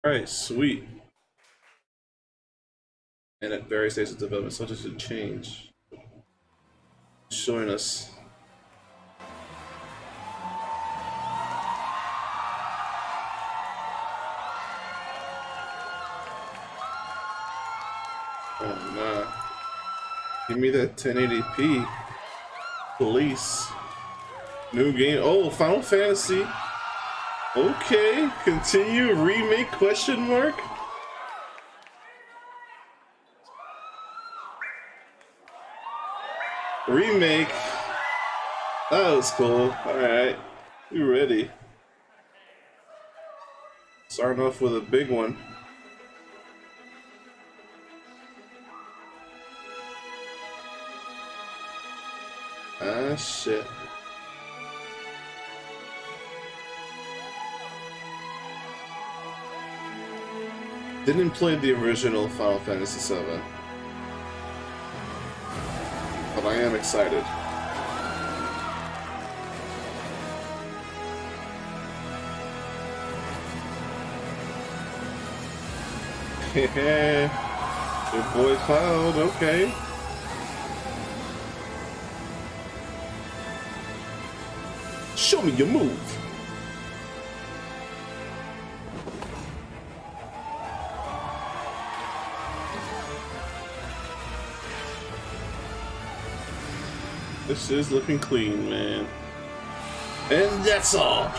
Alright, sweet. And at various stages of development, such as a change. Showing us. Oh nah. Give me that 1080p. Police. New game. Oh, Final Fantasy. Okay. Continue. Remake question mark? Remake. That was cool. Alright. You ready? Starting off with a big one. Ah, shit. Didn't play the original Final Fantasy VII. But I am excited. Yeah, your boy Cloud, okay. Show me your move. This is looking clean, man. And that's all.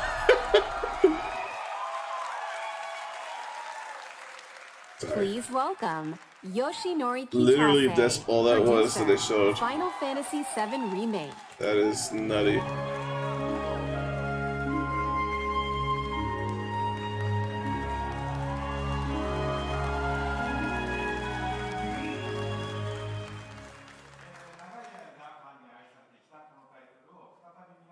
Please welcome Yoshinori Kitase. Literally, that's all that was that they showed. Final Fantasy VII Remake. That is nutty.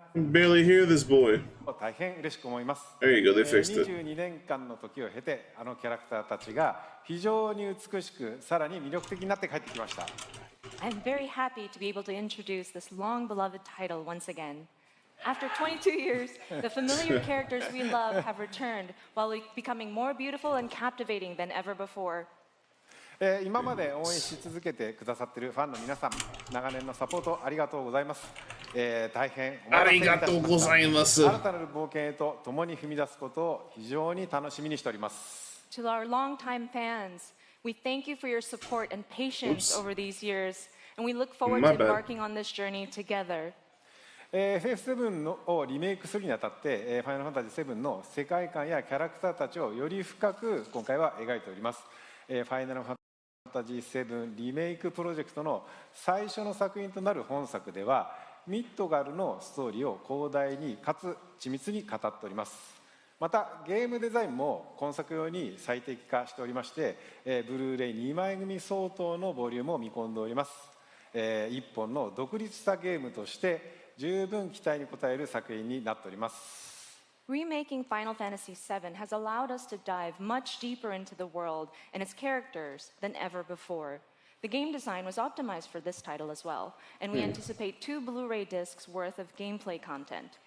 I can barely hear this boy. 大変嬉しく思います。There you go, they fixed it. 22年間の時を経て、あのキャラクターたちが非常に美しく、さらに魅力的になって帰ってきました。I'm very happy to be able to introduce this long-beloved title once again. After 22 years, the familiar characters we love have returned while becoming more beautiful and captivating than ever before. 今まで応援し続けてくださっているファンの皆さん、長年のサポートありがとうございます。大変お待たせいたしました。ありがとうございます。新たなる冒険へと共に踏み出すことを非常に楽しみにしております。To our longtime fans, we thank you for your support and patience over these years, and we look forward to embarking on this journey together. FF7 をリメイクするにあたって、ファイナルファンタジー7の世界観やキャラクターたちをより深く今回は描いております。ファイナルファンタジー7リメイクプロジェクトの最初の作品となる本作ではミッドガルのストーリーを広大にかつ緻密に語っております。またゲームデザインも今作用に最適化しておりまして、ブルーレイ2枚組相当のボリュームを見込んでおります。一本の独立したゲームとして十分期待に応える作品になっております。Remaking Final Fantasy VII has allowed us to dive much deeper into the world and its characters than ever before. The game design was optimized for this title as well, and we anticipate 2 Blu-ray discs worth of gameplay content.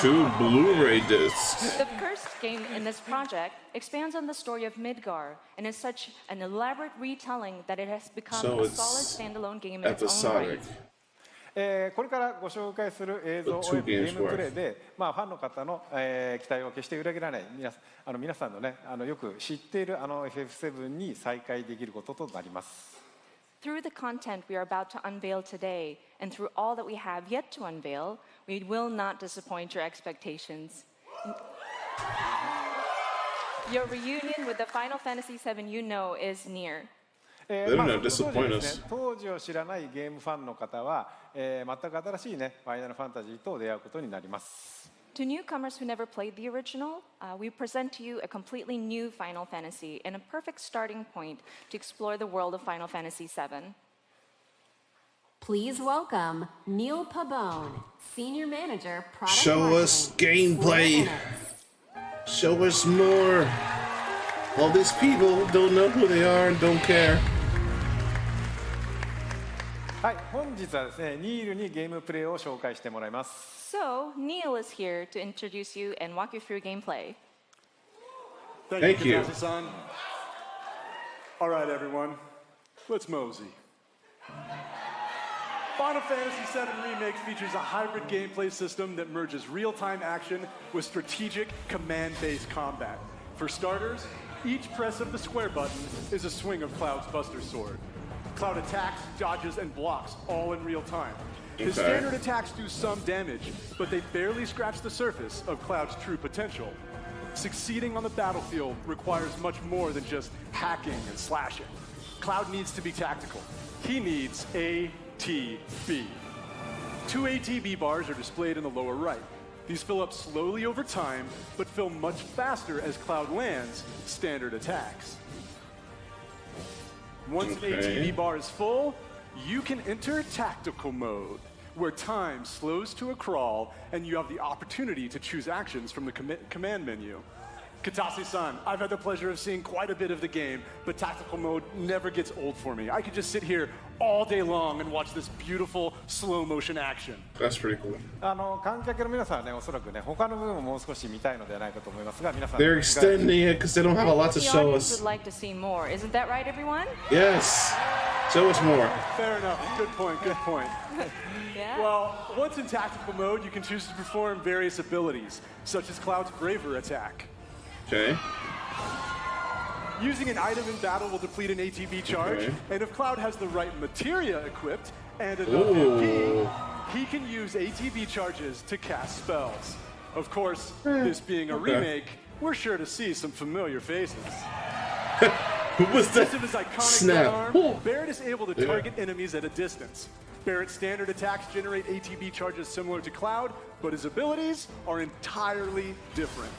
2 Blu-ray discs. The first game in this project expands on the story of Midgar and is such an elaborate retelling that it has become a solid standalone game in its own right. これからご紹介する映像およびゲームプレイで、ファンの方の、期待を決して裏切らない皆さんのねよく知っているFF7 に再会できることとなります。Through the content we are about to unveil today, and through all that we have yet to unveil, we will not disappoint your expectations. Your reunion with the Final Fantasy VII you know is near. 当時を知らないゲームファンの方は、全く新しいねファイナルファンタジーと出会うことになります。To newcomers who never played the original, we present to you a completely new Final Fantasy and a perfect starting point to explore the world of Final Fantasy VII. Please welcome Neil Pabone, Senior Manager, Product Show us gameplay. Show us more. All these people don't know who they are and don't care. はい、本日はですね、ニールにゲームプレイを紹介してもらいます。So, Neil is here to introduce you and walk you through gameplay. Thank you. Katase-san. All right, everyone, let's mosey. Final Fantasy VII Remake features a hybrid gameplay system that merges real-time action with strategic command-based combat. For starters, each press of the square button is a swing of Cloud's Buster Sword. Cloud attacks, dodges, and blocks all in real time. His standard attacks do some damage, but they barely scratch the surface of Cloud's true potential. Succeeding on the battlefield requires much more than just hacking and slashing. Cloud needs to be tactical. He needs ATB. 2 ATB bars are displayed in the lower right. These fill up slowly over time, but fill much faster as Cloud lands standard attacks. Once an ATB bar is full, you can enter tactical mode, where time slows to a crawl and you have the opportunity to choose actions from the command menu. Katase-san, I've had the pleasure of seeing quite a bit of the game, but tactical mode never gets old for me. I could just sit here all day long and watch this beautiful slow motion action. That's pretty cool. 観客の皆さんはね、おそらくね、他の部分ももう少し見たいのではないかと思いますが、皆さん。They're extending it because they don't have a lot to The show audience us. would like to see more. Isn't that right, everyone? Yes. Show us more. Fair enough. Good point. Good point. Yeah. Well, once in tactical mode, you can choose to perform various abilities, such as Cloud's Braver attack. Okay. Using an item in battle will deplete an ATB charge, and if Cloud has the right materia equipped and enough MP, he can use ATB charges to cast spells. Of course, this being a remake, we're sure to see some familiar faces. Who was that? Because of his iconic Snap. gun arm, Barrett is able to target enemies at a distance. Barrett's standard attacks generate ATB charges similar to Cloud, but his abilities are entirely different.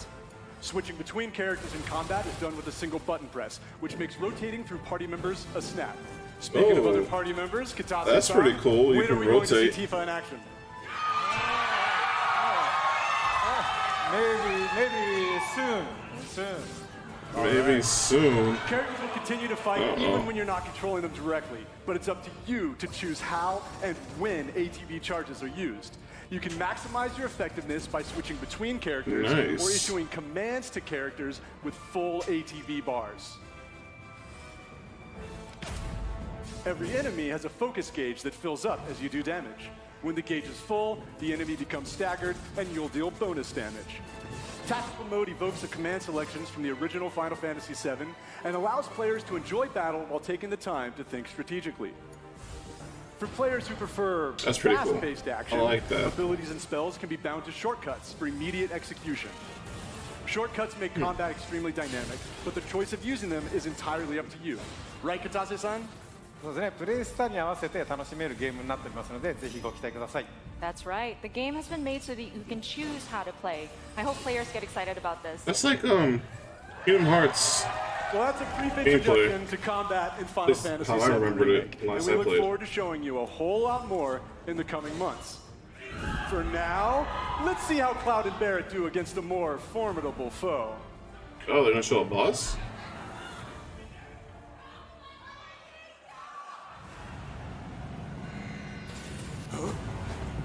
Switching between characters in combat is done with a single button press, which makes rotating through party members a snap. Speaking of other party members, Katase-san, that's pretty cool. You when can are we going to rotate. see Tifa in action? Maybe soon. Maybe soon. Characters will continue to fight even when you're not controlling them directly, but it's up to you to choose how and when ATB charges are used. You can maximize your effectiveness by switching between characters or issuing commands to characters with full ATB bars. Every enemy has a focus gauge that fills up as you do damage. When the gauge is full, the enemy becomes staggered and you'll deal bonus damage. Tactical mode evokes the command selections from the original Final Fantasy VII and allows players to enjoy battle while taking the time to think strategically. For players who prefer fast-paced action, abilities and spells can be bound to shortcuts for immediate execution. Shortcuts make combat extremely dynamic, but the choice of using them is entirely up to you. Right, Katase-san? そうですね、プレイスタイルに合わせて楽しめるゲームになっておりますので、ぜひご期待ください。That's right. The game has been made so that you can choose how to play. I hope players get excited about this. That's like Kingdom Hearts. Well, that's a brief introduction to combat in Final Fantasy VII Remake, and we look forward to showing you a whole lot more in the coming months. For now, let's see how Cloud and Barrett do against a more formidable foe. Oh, they're gonna show a boss?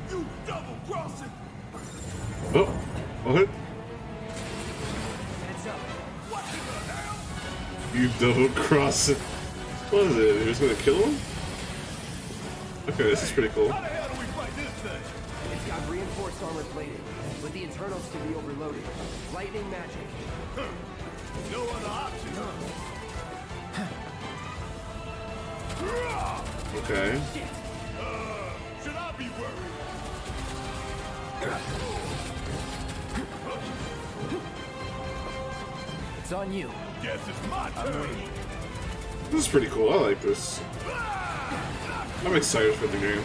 You double crossing! Oh, what? You double cross it. What is it? You're just gonna kill him? Okay, this is pretty cool. How the hell do we fight this thing? It's got reinforced armor plating, but the internals can be overloaded. Lightning magic. No other option, Okay. should I be worried? It's on you. Guess it's my turn. This is pretty cool. I like this. I'm excited for the game.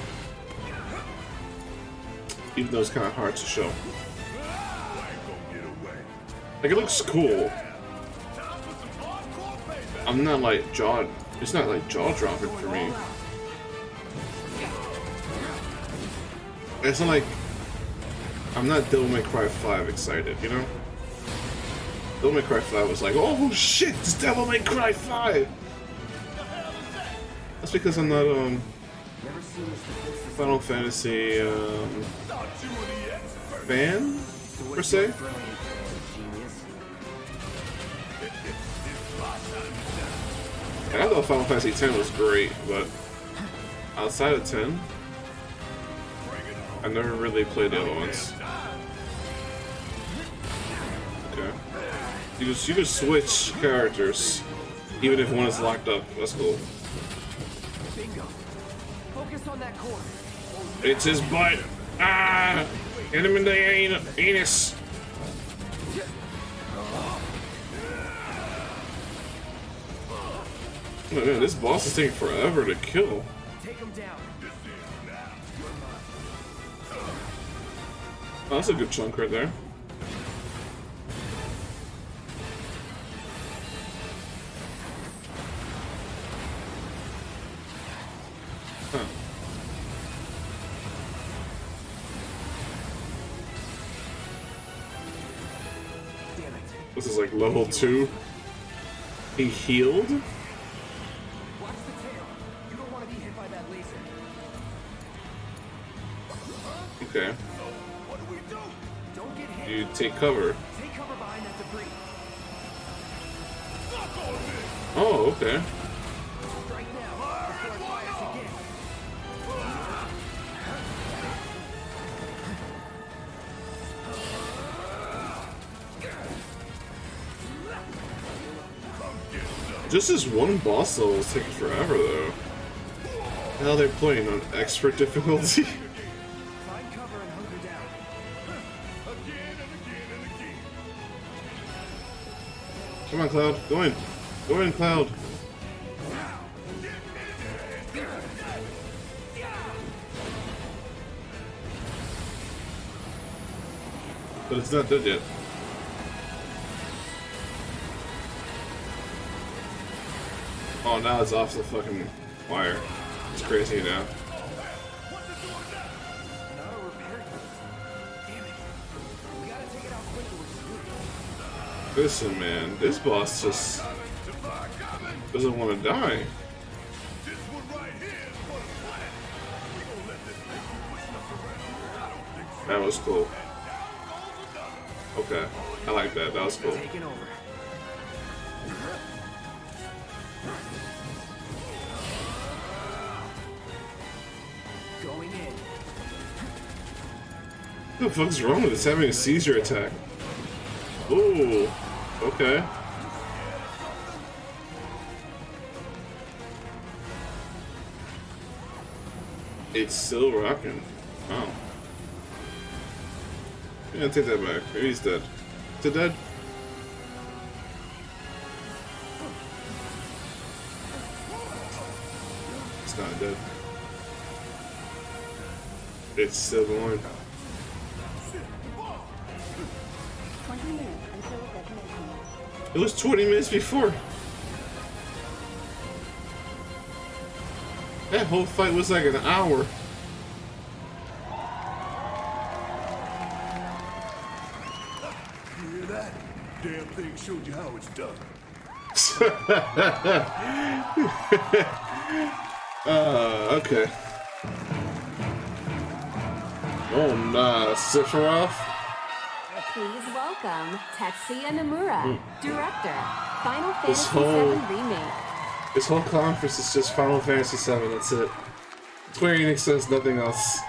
Even though it's kind of hard to show. Like, it looks cool. I'm not like it's not like jaw-dropping for me. It's not like I'm not Devil May Cry 5 excited, you know? Devil May Cry 5 was like, oh shit, it's Devil May Cry 5! That's because I'm not Final Fantasy fan, per se. I thought Final Fantasy X was great, but outside of 10, I never really played the other ones. Okay. You can switch characters, even if one is locked up. That's cool. Bingo. Focus on that core. It's his butt. Ah! Hit him in the anus. Oh man, this boss is taking forever to kill. Take him down. Oh, that's a good chunk right there. Huh. Damn it. This is like level 2. He healed? Watch the tail. You don't want to be hit by that laser. Okay. What do we do? Don't get hit. You take cover. Take cover behind that debris. Knock on this. Oh, okay. Strike now before it fires again. Just this one boss level is taking forever though. Now they're playing on expert difficulty. Find cover and hunker down. Again and again and again. Come on, Cloud. Go in. Go in, Cloud. But it's not dead yet. Oh, now it's off the fucking wire. It's crazy now. Not a repair kit. Damn it. We gotta take it out quicker with Sweet. Listen, man, this boss just doesn't want to die. This one right here is for the flat. We gonna let this thing keep pushing us around. I don't think so. That was cool. Okay, I like that. That was cool. Taking over. Going in. What the fuck's wrong with it? It's having a seizure attack. Ooh, okay. It's still rocking. Wow. Yeah, take that back. Maybe he's dead. Is it dead? It's not dead. It's still going. 20 minutes until detonation. It was 20 minutes before. That whole fight was like an hour. You hear that? Damn thing showed you how it's done. Okay. Oh, nah, Sephiroth. Please welcome Tetsuya Nomura, director, Final This Fantasy whole- VII Remake. This whole conference is just Final Fantasy VII, that's it. Square Enix says nothing else.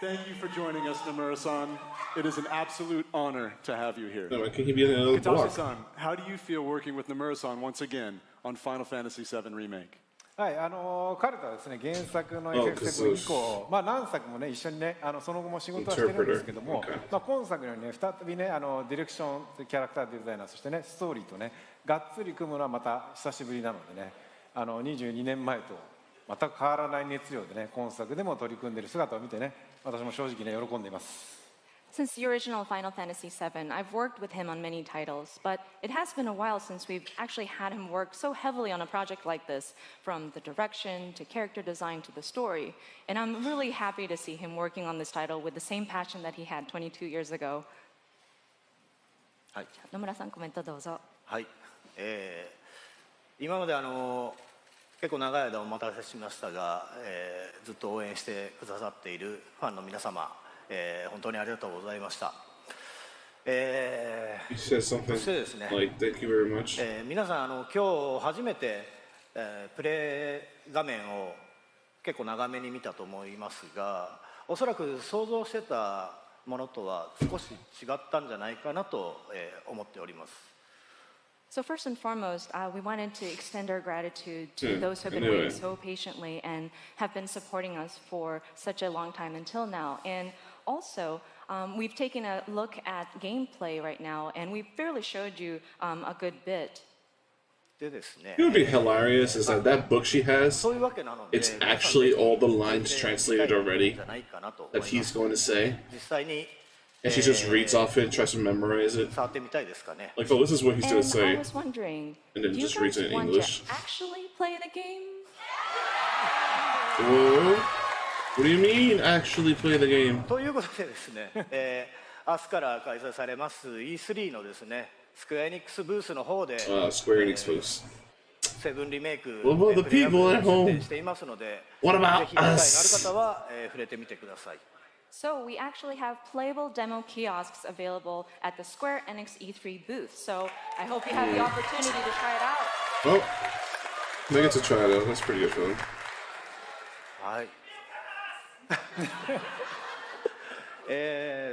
Thank you for joining us, Nomura-san. It is an absolute honor to have you here. No, can he be in another block? Katashi-san, how do you feel working with Nomura-san once again on Final Fantasy VII Remake? はい、彼とはですね、原作の FF7 以降、何作もね、一緒にね、その後も仕事はしてるんですけども、今作にはね、再びね、ディレクション、キャラクターデザイナー、そしてね、ストーリーとね、がっつり組むのはまた久しぶりなのでね、22年前と全く変わらない熱量でね、今作でも取り組んでいる姿を見てね、私も正直ね、喜んでいます。 Since the original Final Fantasy VII, I've worked with him on many titles, but it has been a while since we've actually had him work so heavily on a project like this, from the direction to character design to the story. And I'm really happy to see him working on this title with the same passion that he had 22 years ago. はい、野村さん、コメントどうぞ。はい、今まで結構長い間お待たせしましたが、ずっと応援してくださっているファンの皆様、本当にありがとうございました。He said something そしてですね、 like, "Thank you very much." 皆さん今日初めて、プレイ画面を結構長めに見たと思いますが、おそらく想像してたものとは少し違ったんじゃないかなと、思っております。So first and foremost, we wanted to extend our gratitude to those who have been I knew waiting it. so patiently and have been supporting us for such a long time until now. And also, we've taken a look at gameplay right now, and we've fairly showed you a good bit. でですね、 You know what would be hilarious is that that book she has, そういうわけなので、 it's actually all the lines translated already じゃないかなと思い that ます。 he's going to say, 実際に and she just reads off it and tries to memorize it. 触ってみたいですかね。 Like, oh, this is what he's And gonna I say. was wondering, And then do you just reads guys it in want English. to actually play the game? Whoa. What do you mean, actually play the game? ということでですね、明日から開催されます E3 のですね、スクエアエニックスブースの方で、 Square Enix boost. セブンリメイク What about the プレイヤー people ブー at スに home? 出展していますので、 What ぜ about ひ機会のある us? 方は、触れてみてください。 So we actually have playable demo kiosks available at the Square Enix E3 booth. So I hope you have the opportunity to try it out. Oh, I get to try it out. That's pretty good fun. はい。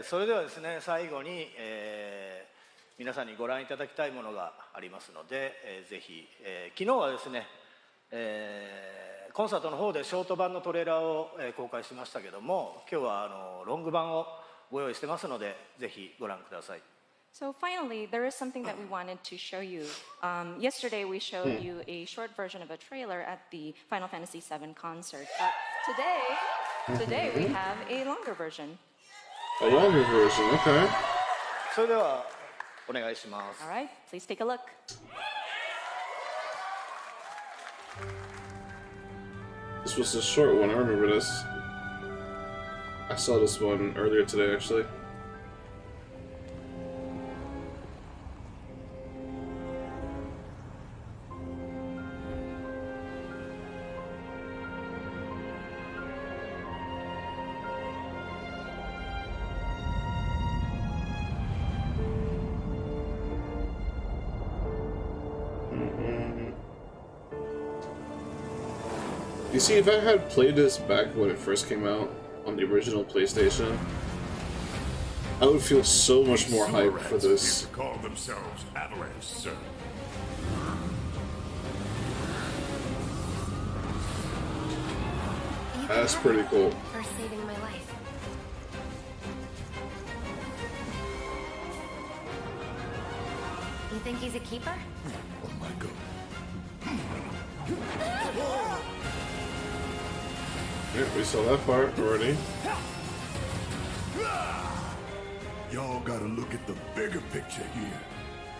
それではですね、最後に、皆さんにご覧いただきたいものがありますので、ぜひ、昨日はですね、コンサートの方でショート版のトレーラーを、公開しましたけども、今日はロング版をご用意してますので、ぜひご覧ください。 So finally, there is something that we wanted to show you. Yesterday, we showed you a short version of a trailer at the Final Fantasy VII concert. But today we have a longer version. A longer version, okay. それではお願いします。 All right, please take a look. This was a short one, I remember this. I saw this one earlier today, actually. You see, if I had played this back when it first came out on the original PlayStation, I would feel so much more hype for this. Call themselves Avalanche, sir. That's pretty cool. For saving my life. You think he's a keeper? Oh my god. Yeah, we saw that part already. Y'all gotta look at the bigger picture here.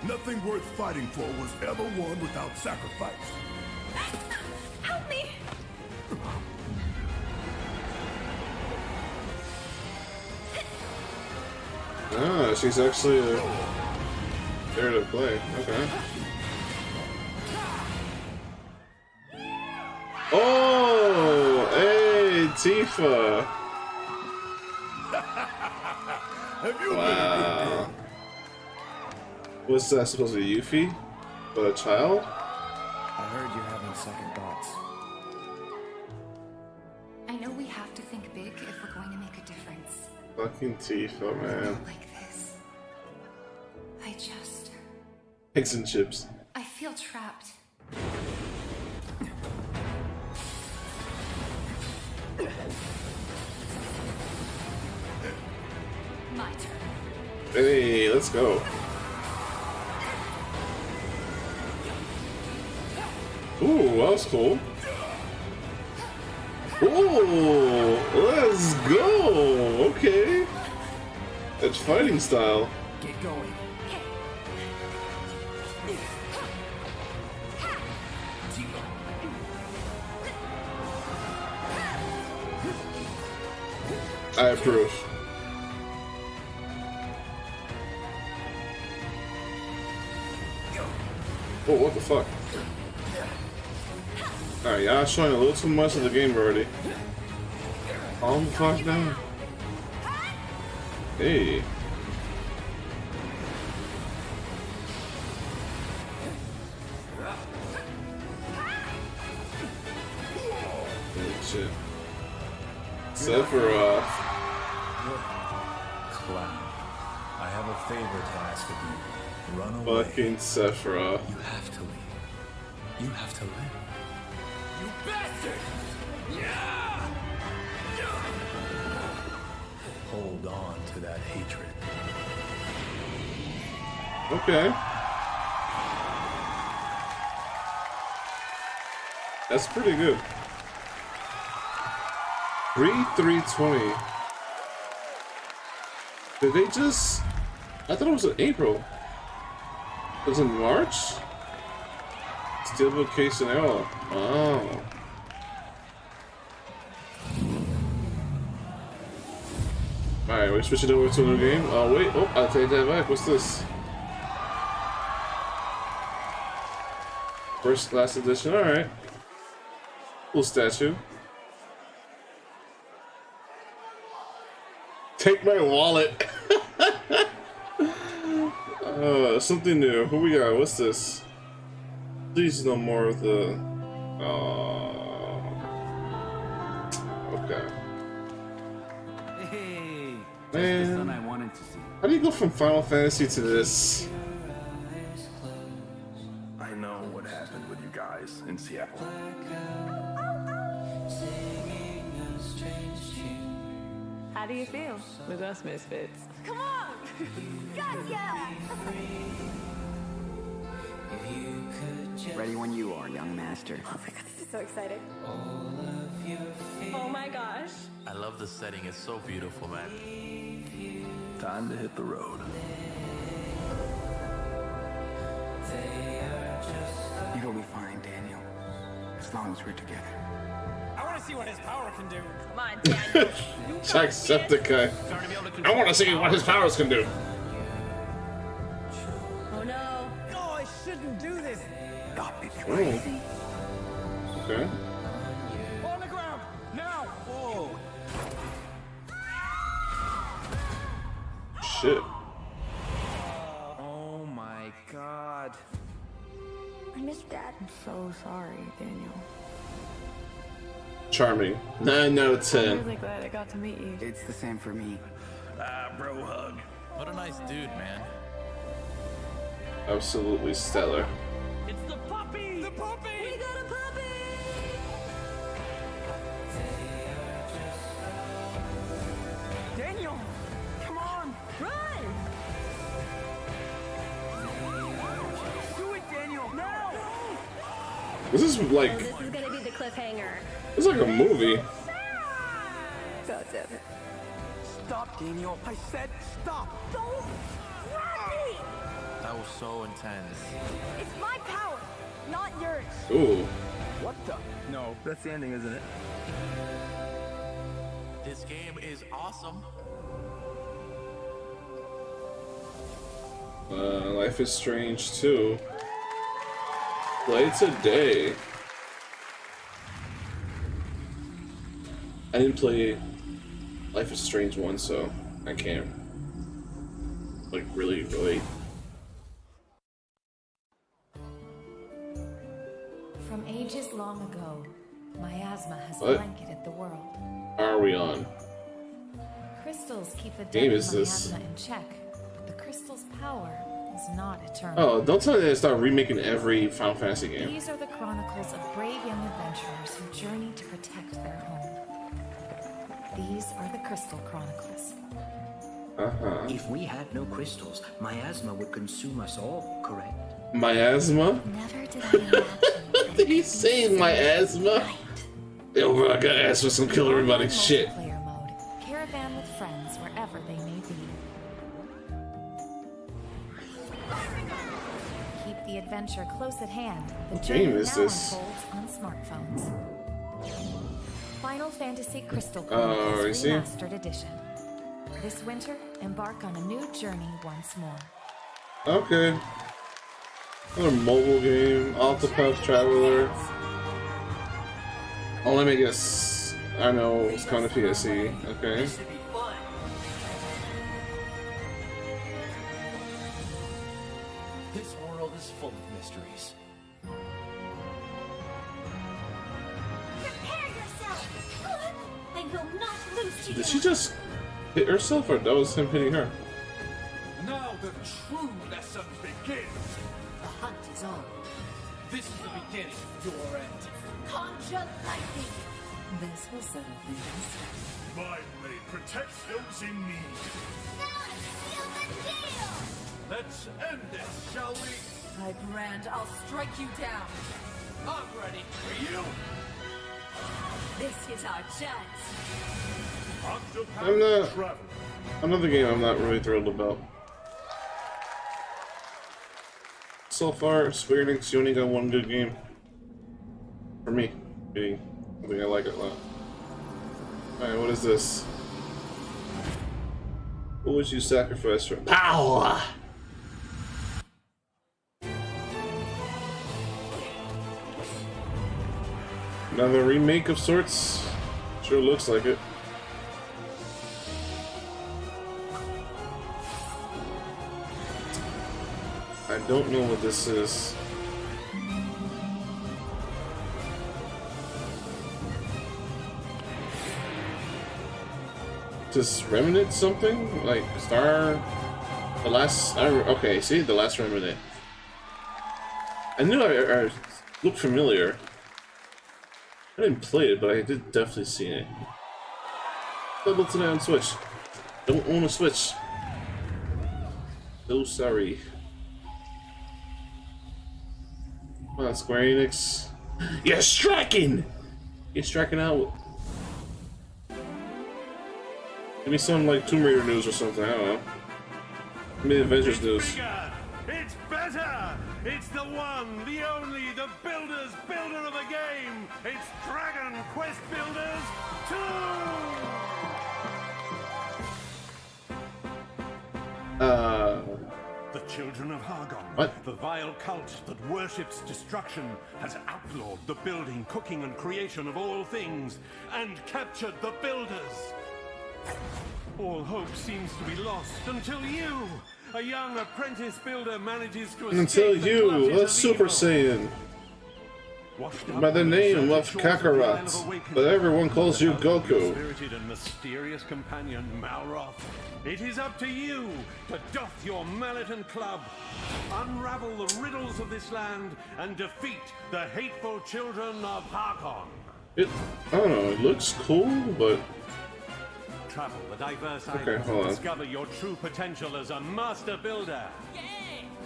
Nothing worth fighting for was ever won without sacrifice. Help me! Ah, she's actually there to play. Okay. Oh, hey, Tifa. Have you Wow. What's that supposed to be, Yuffie? But a child? I heard you're having second thoughts. I know we have to think big if we're going to make a difference. Fucking Tifa, man. Not like this. I just... Eggs and chips. I feel trapped. My turn. Hey, let's go. Ooh, that was cool. Ooh, let's go. Okay. That's fighting style. Get going. I approve. Oh, what the fuck? Alright, y'all showing a little too much of the game already. Calm the fuck down. shit. Sephiroth. Clown. I have a favor to ask of you. Run away. Fucking Sephiroth. You have to leave. You have to live. You bastard! Yeah! Hold on to that hatred. Okay. That's pretty good. 3/3/20. Did they just... I thought it was in April. It was in March? Steelbook case and all. Oh. Alright, we're switching over to a new game. Oh, wait. Oh, I'll take that back. What's this? First class edition. Alright. Cool statue. Take my wallet. Something new. Who we got? What's this? Please no more of the... okay. Hey, just Man. the son I wanted to see. How do you go from Final Fantasy to this? I know what happened with you guys in Seattle. How do you feel? With us misfits. Come on! Gotcha! Ready when you are, young master. Oh my god, this is so exciting. Oh my gosh. I love the setting. It's so beautiful, man. Time to hit the road. You'll be fine, Daniel. As long as we're together. I want to see what his power can do. Come on, Daniel. Jacksepticeye. I want to see what his powers can do. Oh no. No, I shouldn't do this. Stop it, Oh. crazy. Okay. On the ground, now! Whoa! Shit. Oh my god. I miss Dad. I'm so sorry, Daniel. Charming. 9 out of I'm 10. really glad I got to meet you. It's the same for me. Bro hug. What a nice dude, man. Absolutely stellar. It's the puppy! The puppy! We got a puppy! Daniel! Come on! Run! Do it, Daniel! Now! This is like... This is gonna be the cliffhanger. It's like a movie. Go, Zip. Stop, Daniel! I said stop! Don't grab me! That was so intense. It's my power, not yours. Ooh. What the? No, that's the ending, isn't it? This game is awesome. Life is Strange 2. Play today. I didn't play Life is Strange 1, so I can't like really relate. From ages long ago, miasma has What? blanketed the world. Are we on? Crystals keep the Game dead is this? miasma in check, but the crystal's power is not eternal. Oh, don't tell me they start remaking every Final Fantasy game. These are the chronicles of brave young adventurers who journey to protect their home. These are the Crystal Chronicles. Uh-huh. If we had no crystals, miasma would consume us all, correct? Miasma? Never did I imagine. Did he say miasma? Yo, bro, I got ass for some kill everybody shit. Multiplayer mode. Caravan with friends wherever they may be. Keep the adventure close at hand. The What journey game is now this? unfolds on smartphones. Final Fantasy Crystal I Chronicles see. Remastered Edition. This winter, embark on a new journey once more. Okay. Another mobile game, Octopath Traveler. Oh, let me guess. I know it's kind of PSE. Okay. This world is full of mysteries. Prepare yourself! will not lose to Did you. she just hit herself, or that was him hitting her? Now the true lesson begins. The hunt is on. This is the beginning of your end. Conjure lightning. This will settle things. My blade protects those in need. Let's end this, shall we? My brand, I'll strike you down. I'm ready for you. This is our chance. I'm not. Another game I'm not really thrilled about. So far, Square Enix, you only got one good game. For me, being something I like a lot. Alright, what is this? What would you sacrifice for power? Another remake of sorts? Sure looks like it. I don't know what this is. Just Remnant something? Like Star... The last... okay, see? The Last Remnant. I knew I looked familiar. I didn't play it, but I did definitely see it. Double today on Switch. Don't own a Switch. So sorry. Come on, Square Enix. You're striking! You're striking out. Give me some like Tomb Raider news or something, I don't know. Give me the Avengers news. It's better! It's the one, the only, the builder's builder of a game! It's Dragon Quest Builders 2! The children of Hargon, what? The vile cult that worships destruction, has outlawed the building, cooking, and creation of all things, and captured the builders. All hope seems to be lost until you, a young apprentice builder, manages to escape. Until the you, clutches a of Super evil. Saiyan. By the name of Kakarot, but everyone calls you Goku. Spirited and mysterious companion Malroth. It is up to you to doff your mallet and club, unravel the riddles of this land, and defeat the hateful children of Harkon. I don't know, it looks cool, but... Travel the diverse Okay, islands hold and on. discover your true potential as a master builder.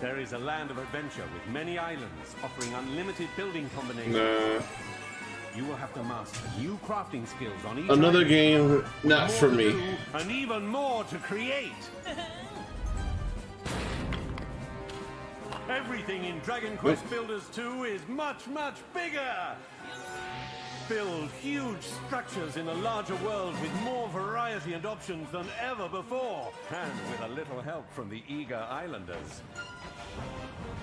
There is a land of adventure with many islands offering unlimited building combinations. Nah. You will have to master new crafting skills on each Another island, game with not more for to me. do and even more to create. Everything in Dragon Quest Builders 2 is much, much bigger. Build huge structures in a larger world with more variety and options than ever before, and with a little help from the eager islanders.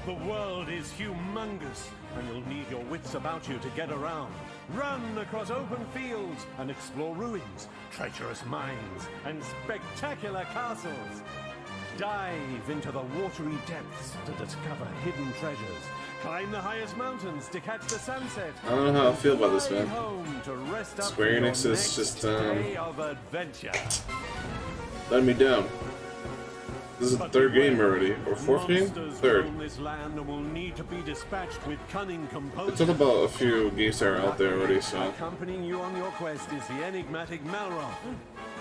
The world is humongous, and you'll need your wits about you to get around. Run across open fields and explore ruins, treacherous mines, and spectacular castles. Dive into the watery depths to discover hidden treasures. Climb the highest mountains to catch the sunset. I don't know how I feel about this, man. Home to rest up Square for Enix your is just, next day of adventure. letting me down. This is the third game already, or fourth game? Third. Roam this land and will need to be dispatched with cunning composure. It's all about a few games that are out there already, so... Accompanying you on your quest is the enigmatic Malroth,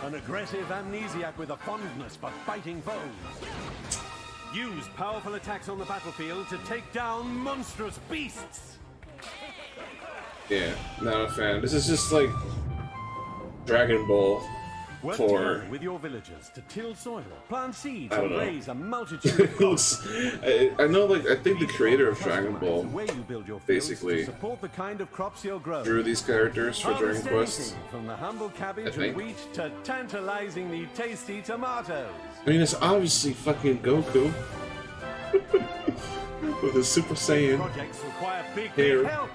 an aggressive amnesiac with a fondness for fighting foes. Use powerful attacks on the battlefield to take down monstrous beasts. Yeah, not a fan. This is just like Dragon Ball Work for... together with your villagers to till soil, plant seeds, I don't and know. raise a multitude of It crops. looks... I know, like, I think the creator of Dragon Ball The way you build your fields basically to support the kind of crops you'll grow. drew these characters for Dragon Harvest Quest. anything from the humble cabbage I think. and wheat to tantalizingly tasty tomatoes. I mean, it's obviously fucking Goku. With his Super Saiyan Projects require big hair. help.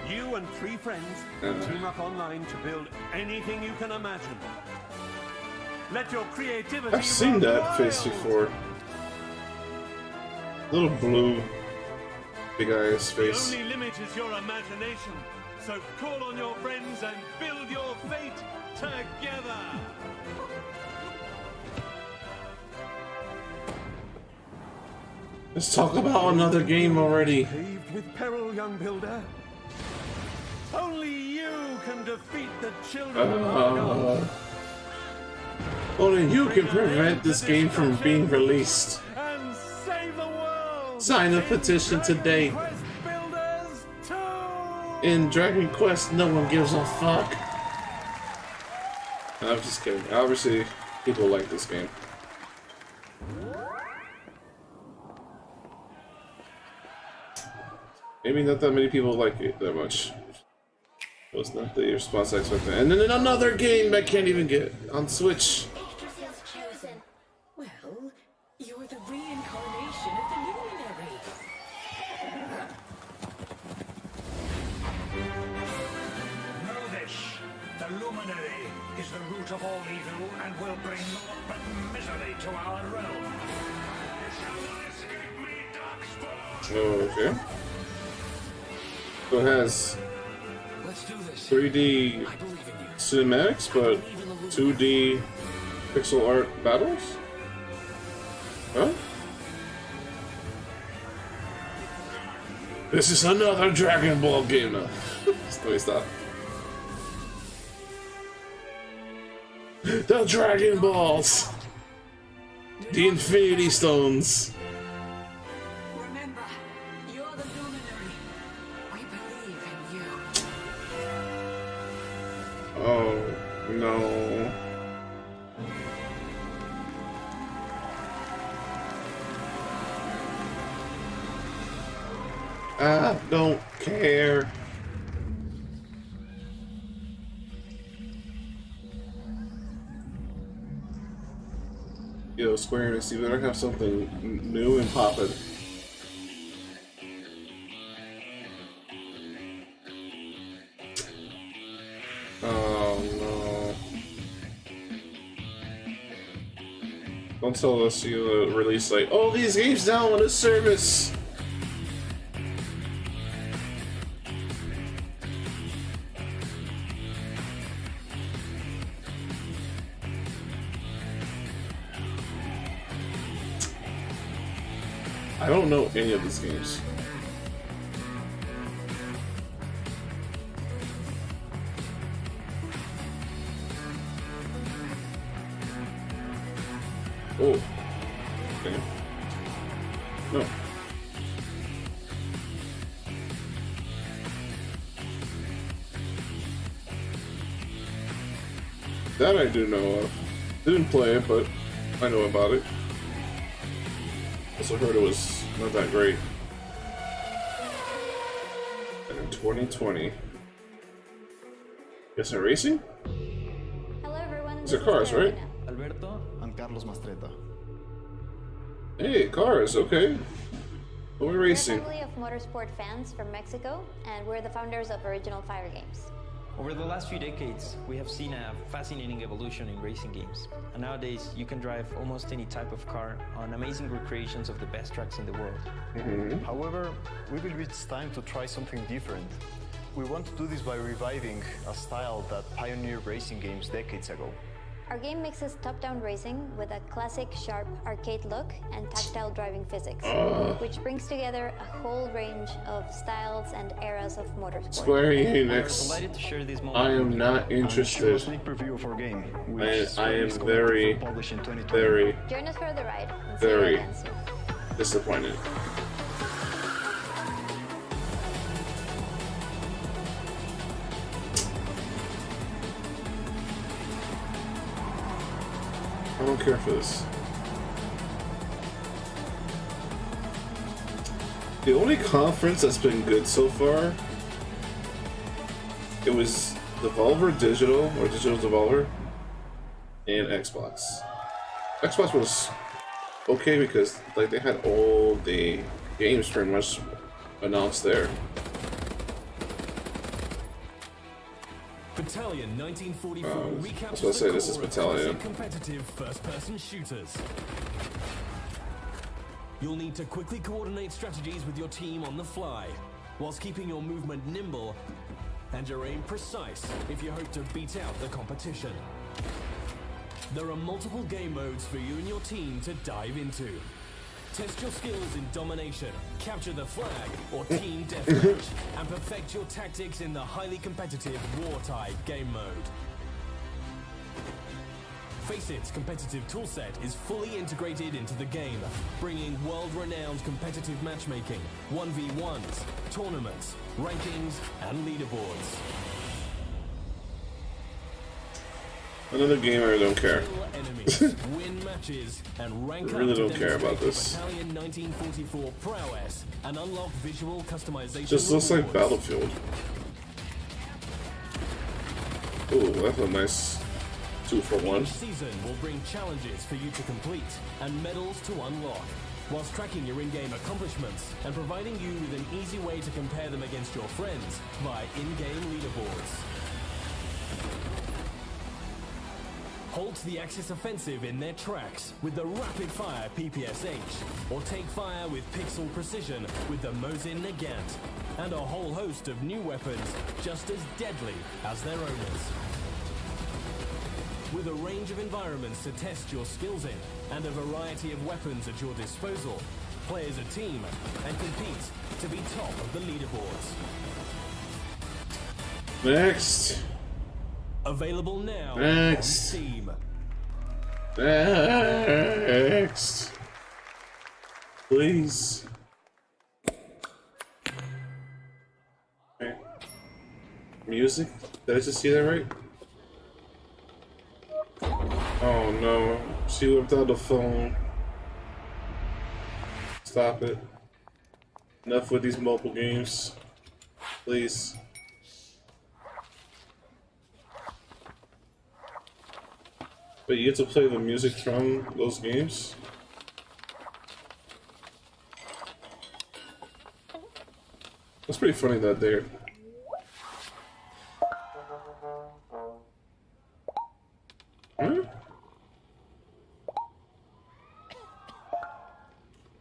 You and 3 friends team up online to build anything you can imagine. Let your creativity I've seen run that wild. face before. Little blue, big eyes The face. only limit is your imagination. So call on your friends and build your fate together. Let's talk about another game already. Paved with peril, young builder. Only you can defeat the children of Argon. Only you can prevent this game from being released. And save the world. Sign a petition today. In Dragon Quest, no one gives a fuck. I'm just kidding. Obviously, people like this game. Maybe not that many people like it that much. It was not the response I expected. And then another game I can't even get on Switch. Well, you're the reincarnation of the luminary. Know this. The luminary is the root of all evil and will bring naught but misery to our realm. Okay. So it has 3D cinematics, but 2D pixel art battles? Huh? This is another Dragon Ball game now. Let me stop. The Dragon Balls! The Infinity Stones! Remember, you're the luminary. We believe in you. Oh, no. I don't care. Yo, Square Enix, you better have something new and poppin'. Oh no. Don't tell us you release like, oh, these games now on the service! I don't know any of these games. Oh. Okay. No. That I do know of. Didn't play it, but I know about it. Also heard it was not that great. And in 2020. Guess I'm racing? Hello everyone. These are cars, right? Alberto and Carlos Mastreta. Hey, cars, okay. What are we racing? We're a family of motorsport fans from Mexico, and we're the founders of Original Fire Games. Over the last few decades, we have seen a fascinating evolution in racing games. And nowadays, you can drive almost any type of car on amazing recreations of the best tracks in the world. However, we believe it's time to try something different. We want to do this by reviving a style that pioneered racing games decades ago. Our game mixes top-down racing with a classic, sharp arcade look and tactile driving physics, which brings together a whole range of styles and eras of motorsport. Square Enix. I am not interested. I am very, very, Join us for the ride and very see you again soon. disappointed. I don't care for this. The only conference that's been good so far, it was Devolver Digital, or Digital Devolver, and Xbox. Xbox was okay because like they had all the games pretty much announced there. Battalion 1944 I was recaps about to say the this is core of Battalion. classic competitive first-person shooters. You'll need to quickly coordinate strategies with your team on the fly, whilst keeping your movement nimble and your aim precise if you hope to beat out the competition. There are multiple game modes for you and your team to dive into. Test your skills in domination, capture the flag, or team deathmatch, and perfect your tactics in the highly competitive War-Tide game mode. Faceit competitive toolset is fully integrated into the game, bringing world-renowned competitive matchmaking, 1v1s, tournaments, rankings, and leaderboards. Another game I don't care. Enemies, win matches, and rank I really up to don't care about demonstrate this. Battalion 1944 prowess and unlock visual customization. Just looks like rewards. Battlefield. Ooh, that's a nice 2-for-1. Each season will bring challenges for you to complete and medals to unlock, whilst tracking your in-game accomplishments and providing you with an easy way to compare them against your friends via in-game leaderboards. Halt the Axis offensive in their tracks with the rapid-fire PPSH, or take fire with pixel precision with the Mosin Nagant, and a whole host of new weapons just as deadly as their owners. With a range of environments to test your skills in, and a variety of weapons at your disposal, play as a team and compete to be top of the leaderboards. Next. Available now Next. on Steam. Next. Please. Okay. Music? Did I just see that right? Oh no. She whipped out the phone. Stop it. Enough with these mobile games. Please. But you get to play the music from those games? That's pretty funny that they're... Huh?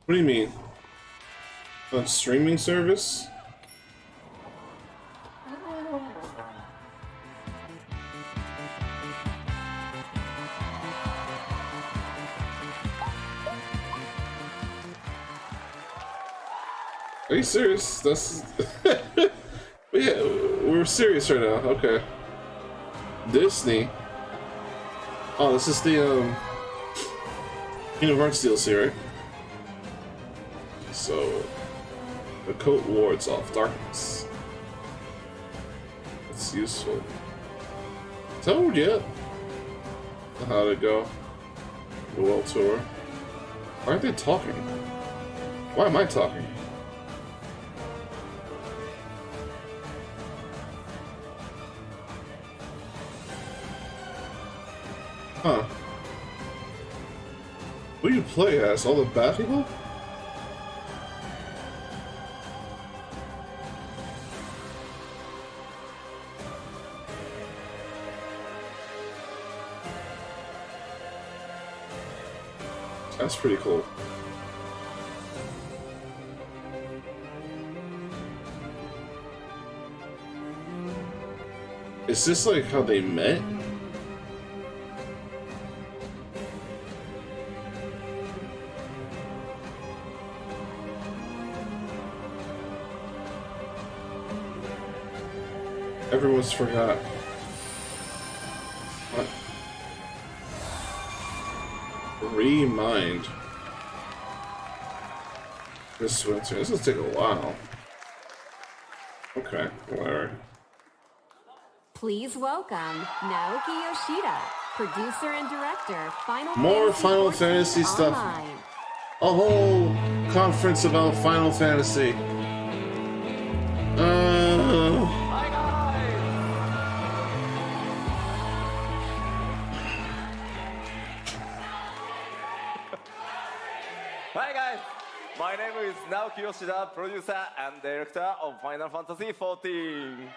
What do you mean? On streaming service? Are you serious? That's... Yeah, we're serious right now. Okay. Disney. Oh, this is the, Kingdom Hearts DLC, right? So... The coat wards off darkness. That's useful. Told yet? How to go. The world tour. Why aren't they talking? Why am I talking? Huh. What do you play as? All the bad people? That's pretty cool. Is this like how they met? Everyone's forgot. What? Remind. This winter. This will take a while. Okay, whatever. Please welcome Naoki Yoshida, producer and director, More Final Fantasy stuff. Online. A whole conference about Final Fantasy. Hi guys, my name is Naoki Yoshida, producer and director of Final Fantasy 14.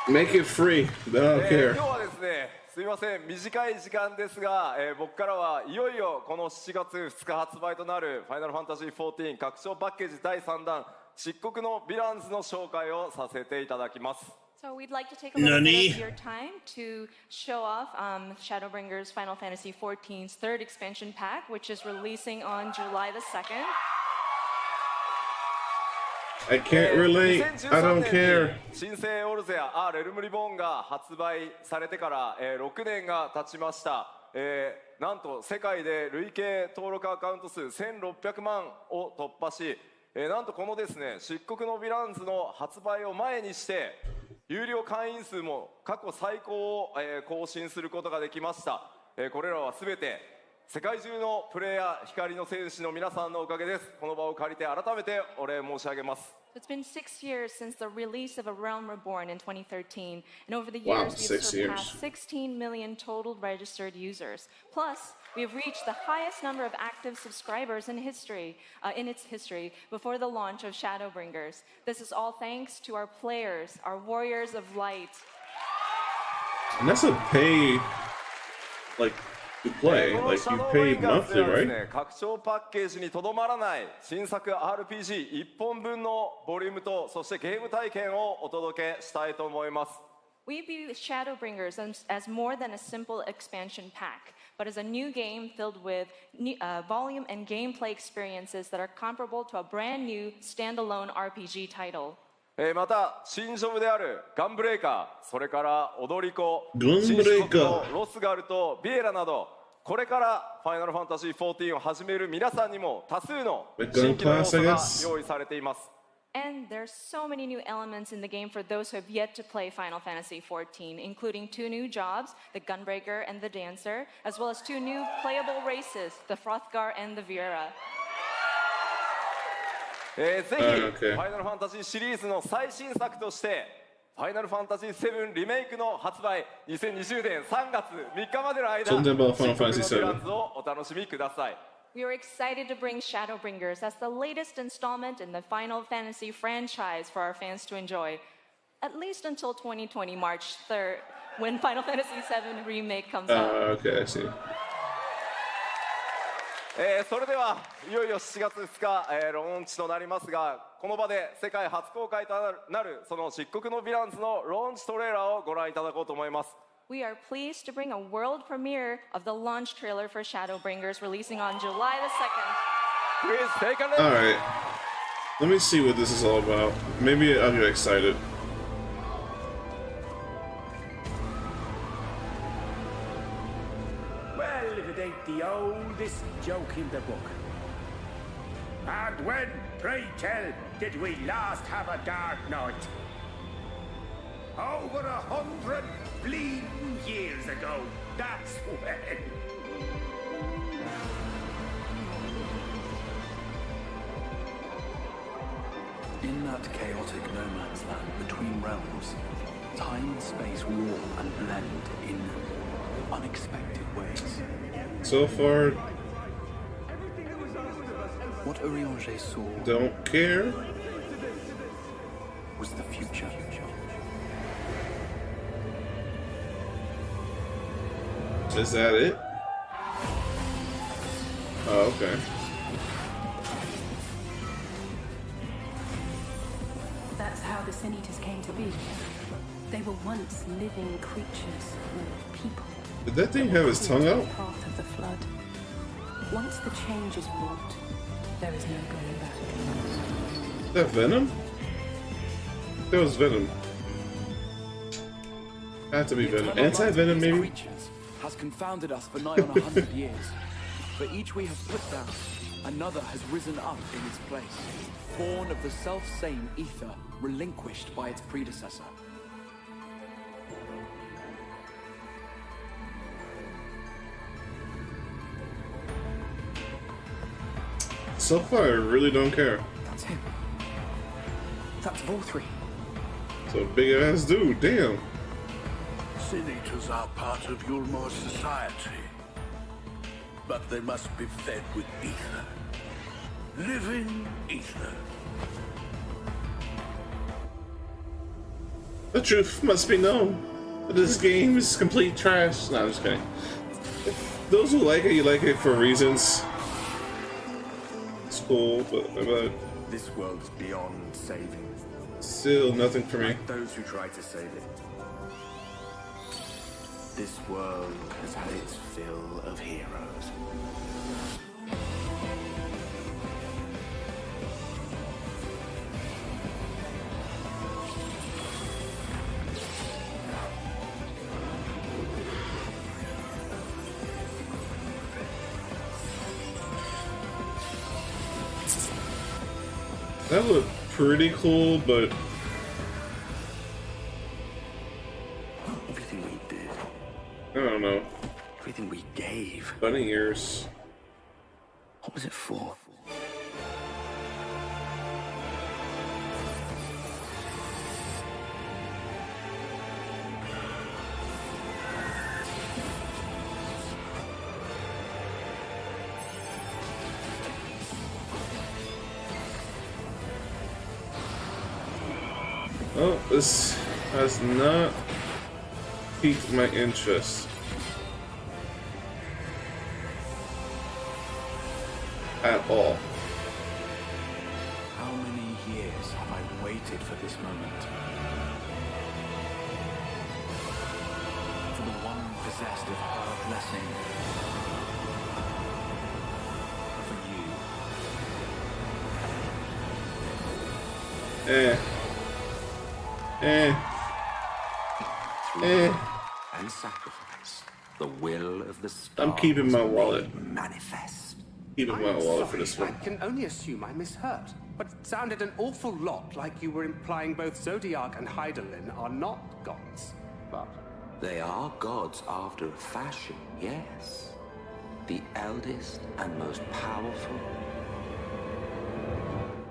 Make it free. They don't care. 今日はですね、すみません、短い時間ですが、僕からはいよいよこの7月2日発売となる Final Fantasy 14拡張パッケージ第3弾漆黒のヴィランズの紹介をさせていただきます。 So we'd like to take a little bit of your time to show off Shadowbringers Final Fantasy XIV's third expansion pack, which is releasing on July the 2nd. I can't relate. I don't care. 新生オルゼアレルムリボーンが発売されてから、6年が経ちました。なんと世界で累計登録アカウント数1600万を突破し、なんとこのですね、漆黒のヴィランズの発売を前にして有料会員数も過去最高を、更新することができました。これらはすべて世界中のプレイヤー光の戦士の皆さんのおかげです。この場を借りて改めてお礼申し上げます。 It's been 6 years since the release of A Realm Reborn in 2013, and over the years we've surpassed 16 million total registered users. Plus, we have reached the highest number of active subscribers in history, in its history, before the launch of Shadowbringers. This is all thanks to our players, our warriors of light. And that's a pay, like, to play. Like, you pay monthly, right? 拡張パッケージにとどまらない新作 RPG1 本分のボリュームとそしてゲーム体験をお届けしたいと思います。 We view Shadowbringers as more than a simple expansion pack, but as a new game filled with volume and gameplay experiences that are comparable to a brand new standalone RPG title. また新ジョブであるガンブレイカー、それから踊り子、新四国のロスガルとビエラなど、これからファイナルファンタジー14を始める皆さんにも多数の新規の要素が用意されています。 And there's so many new elements in the game for those who have yet to play Final Fantasy XIV, including 2 new jobs, the Gunbreaker and the Dancer, as well as 2 new playable races, the Frothgar and the Viera. ぜひ、ファイナルファンタジーシリーズの最新作としてファイナルファンタジー7リメイクの発売2020年3月3日までの間新作のヴィランズをお楽しみください。 We are excited to bring Shadowbringers as the latest installment in the Final Fantasy franchise for our fans to enjoy, at least until 2020 March 3rd, when Final Fantasy VII Remake comes out. Okay, I see. それではいよいよ7月2日、ローンチとなりますが、この場で世界初公開となるその漆黒のヴィランズのローンチトレーラーをご覧いただこうと思います。 We are pleased to bring a world premiere of the launch trailer for Shadowbringers, releasing on July the 2nd. Please take a look. All right, let me see what this is all about. Maybe I'll get excited. Well, if it ain't the oldest joke in the book. And when, pray tell, did we last have a dark night? Over 100 bleeding years ago, that's when. In that chaotic no man's land between realms, time and space warp and blend in unexpected ways. So far, what Urianger saw don't care. Was the future. Is that it? Oh, okay. That's how the Sin Eaters came to be. They were once living creatures, or people. Did that thing have his tongue out? Path of the flood. Once the change is wrought, there is no going back. Is that Venom? That was Venom. Had to be Venom. Anti-Venom, maybe? Has confounded us for nigh on 100 years. For each we have put down, another has risen up in its place, born of the self-same ether, relinquished by its predecessor. So far, I really don't care. That's him. That's Vorthree. So big ass dude, damn. Sin Eaters are part of Yulmar's society, but they must be fed with ether. Living ether. The truth must be known. This game is complete trash. No, I'm just kidding. Those who like it, you like it for reasons. It's cool, but This world is beyond saving. Still nothing for me. Like those who try to save it. This world has had its fill of heroes. That looked pretty cool, but everything we did, I don't know. everything we gave. Bunny ears. What was it for? Oh, this has not piqued my interest at all. How many years have I waited for this moment? For the one possessed of her blessing. For you. And sacrifice, the will of the stars. I'm keeping my wallet. Manifest. Keeping my wallet for this one. I can only assume I misheard, but it sounded an awful lot like you were implying both Zodiac and Heidelin are not gods, but... They are gods after a fashion, yes. The eldest and most powerful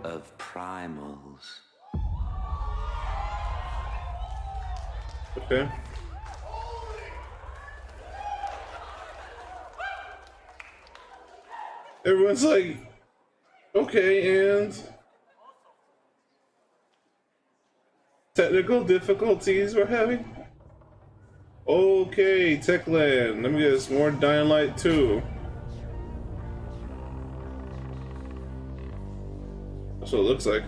of primals. Okay. Everyone's like, okay, and technical difficulties we're having? Okay, Techland, let me guess, more Dying Light 2. That's what it looks like.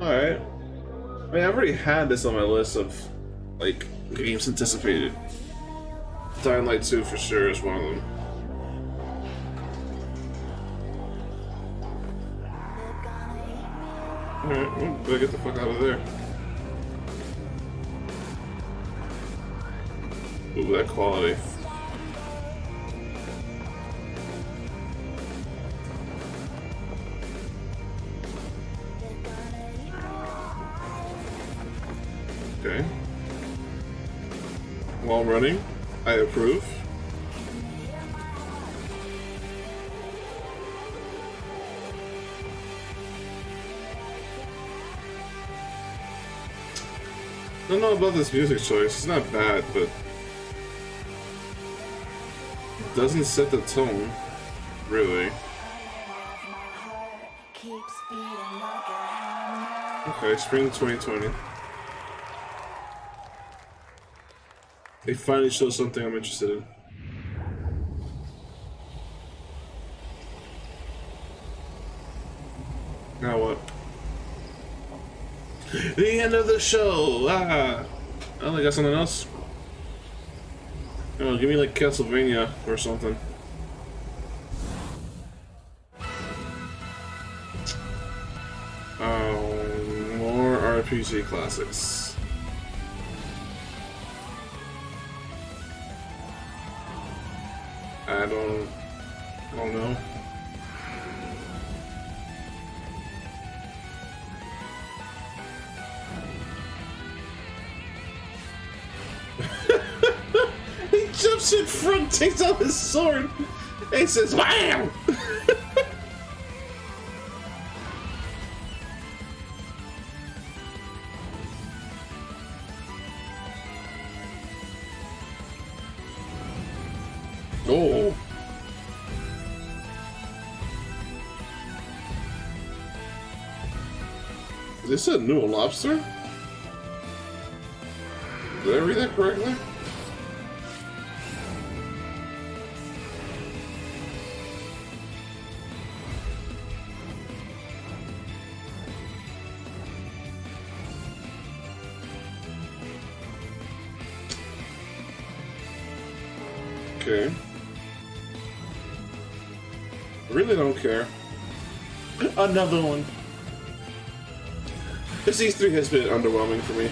Alright. I mean, I've already had this on my list of, like, games anticipated. Dying Light 2 for sure is one of them. Alright, better get the fuck out of there. Ooh, that quality. Okay. While running, I approve. I don't know about this music choice. It's not bad, but it doesn't set the tone, really. Okay, spring 2020. They finally show something I'm interested in. Now what? The end of the show! Ah! Oh, they got something else? Oh, give me like Castlevania or something. Oh, more RPG classics. I don't know. He jumps in front, takes out his sword, and says, "Wham!" Oh. Is this a new lobster? Did I read that correctly? Okay. Really don't care. Another one. This E3 has been underwhelming for me.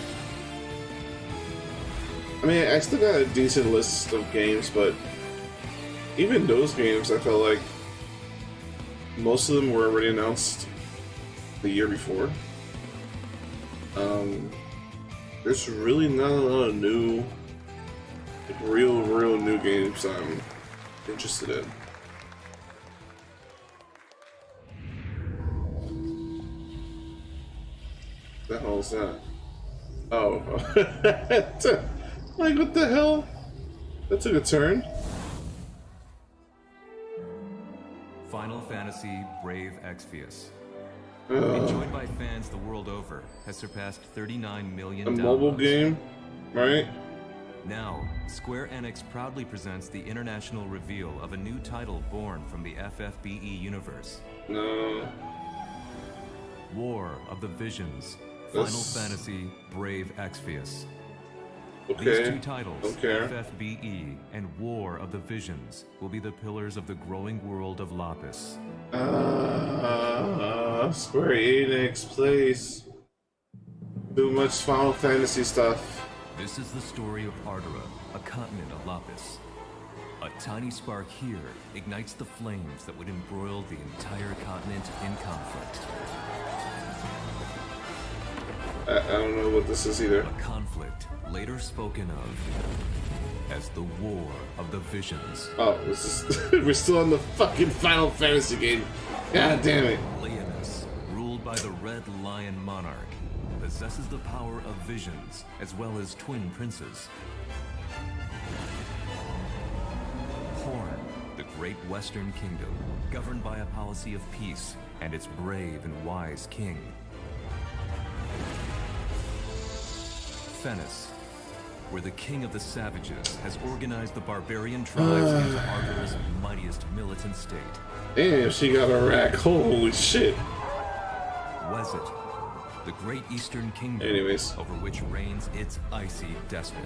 I mean, I still got a decent list of games, but even those games, I felt like most of them were already announced the year before. There's really not a lot of new, like real new games I'm interested in. What the hell is that? Oh. Like, what the hell? That took a turn. Final Fantasy Brave Exvius. Enjoyed by fans the world over, has surpassed 39 million downloads. A mobile game, right? Now, Square Enix proudly presents the international reveal of a new title born from the FFBE universe. No. War of the Visions. Final Fantasy Brave Exvius. Okay. These two titles, Okay. FFBE and War of the Visions, will be the pillars of the growing world of Lapis. Square Enix, please. Too much Final Fantasy stuff. This is the story of Ardora, a continent of Lapis. A tiny spark here ignites the flames that would embroil the entire continent in conflict. I don't know what this is either. A conflict later spoken of as the War of the Visions. Oh, this is we're still on the fucking Final Fantasy game. God damn it. Leonis, ruled by the Red Lion Monarch, possesses the power of visions as well as twin princes. Horn, the great western kingdom, governed by a policy of peace and its brave and wise king. Fennis, where the king of the savages has organized the barbarian tribes into Ardora's mightiest militant state. Damn, she got a rack. Holy shit. Wezet, the great eastern kingdom over which reigns its icy despot.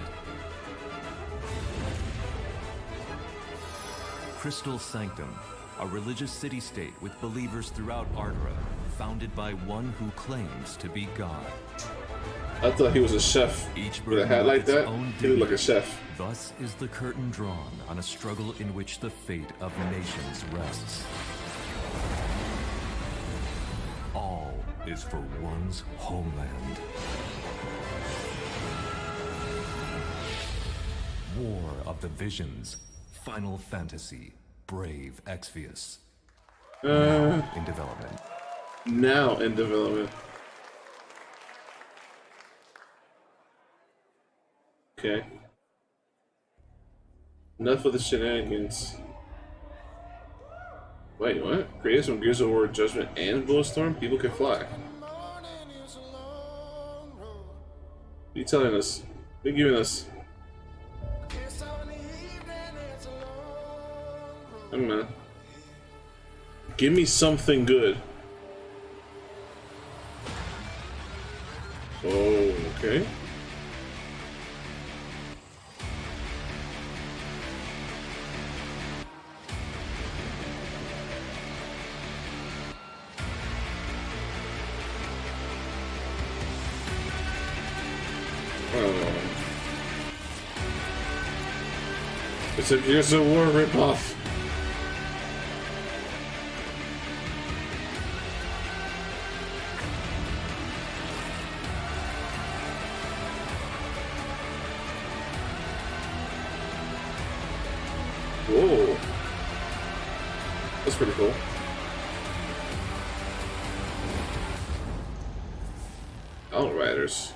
Crystal Sanctum, a religious city-state with believers throughout Ardora, founded by one who claims to be God. I thought he was a chef. With a hat like that, he looked like a chef. Thus is the curtain drawn on a struggle in which the fate of nations rests. All is for one's homeland. War of the Visions. Final Fantasy. Brave Exvius. In development. Now in development. Okay. Enough of the shenanigans. Wait, what? Creators from Gears of War, Judgment, and Bulletstorm? People can fly. What are you telling us? What are you giving us? I don't know. Give me something good. Oh, okay. It's a Gears of War ripoff. Whoa. That's pretty cool. Outriders.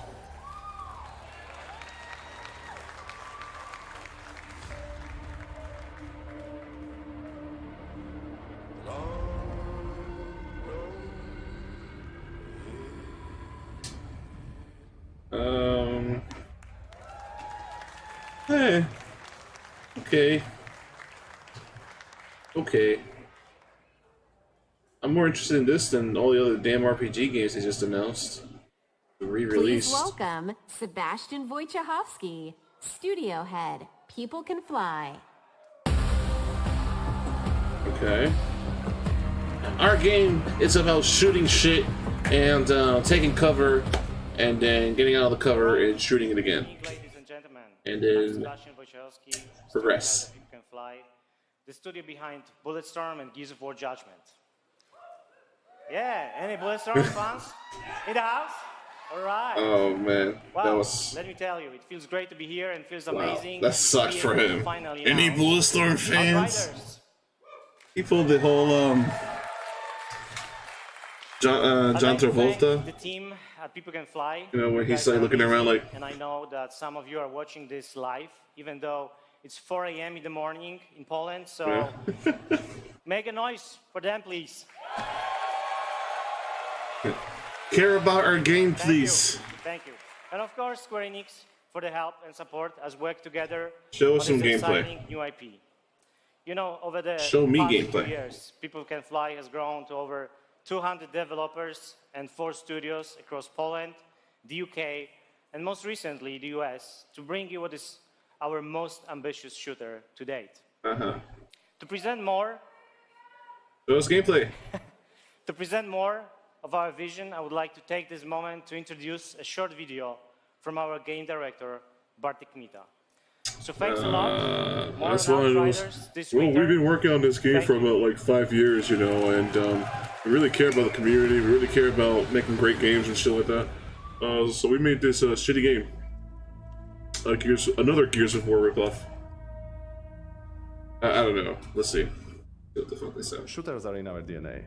Hey. Okay. Okay. I'm more interested in this than all the other damn RPG games they just announced. Re-released. Please welcome Sebastian Wojciechowski, studio head. People Can Fly. Okay. Our game is about shooting shit and taking cover, and then getting out of the cover and shooting it again, and then progress. The studio behind Bulletstorm and Gears of War Judgment. Yeah, any Bulletstorm fans in the house? All right. Oh man, well, that was. Let me tell you, it feels great to be here and feels Wow, amazing. that sucked for him. Any announce Bulletstorm fans? He pulled the whole John Travolta. The team at People Can Fly. You know, when he's like looking around like. And I know that some of you are watching this live, even though it's 4 a.m. in the morning in Poland. So Yeah. make a noise for them, please. Care about our game, please. Thank you. And of course, Square Enix for the help and support as we work together. Show us on some this gameplay. exciting new IP. You know, over the Show me past gameplay. 2 years, People Can Fly has grown to over 200 developers and 4 studios across Poland, the UK, and most recently the US, to bring you what is our most ambitious shooter to date. To present more. Show us gameplay. To present more of our vision, I would like to take this moment to introduce a short video from our game director, Bartek Mita. So thanks a lot. More That's on one of those. Outriders this Well, winter. we've been working on this game Thank for about like 5 years, you know, and we really care about the community. We really care about making great games and shit like that. So we made this shitty game. Another Gears of War ripoff. I don't know. Let's see. What the fuck they say. Shooters are in our DNA.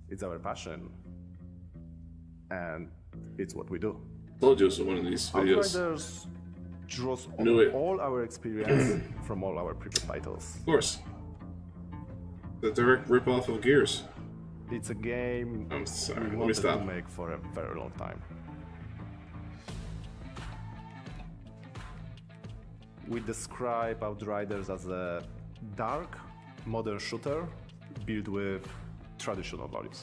It's our passion. And it's what we do. Told you it was one of these videos. Outriders draws Knew it. all our experience from all our previous titles. Of course. The direct ripoff of Gears. It's a game I'm sorry. we Let me wanted stop. to make for a very long time. We describe Outriders as a dark, modern shooter built with traditional values.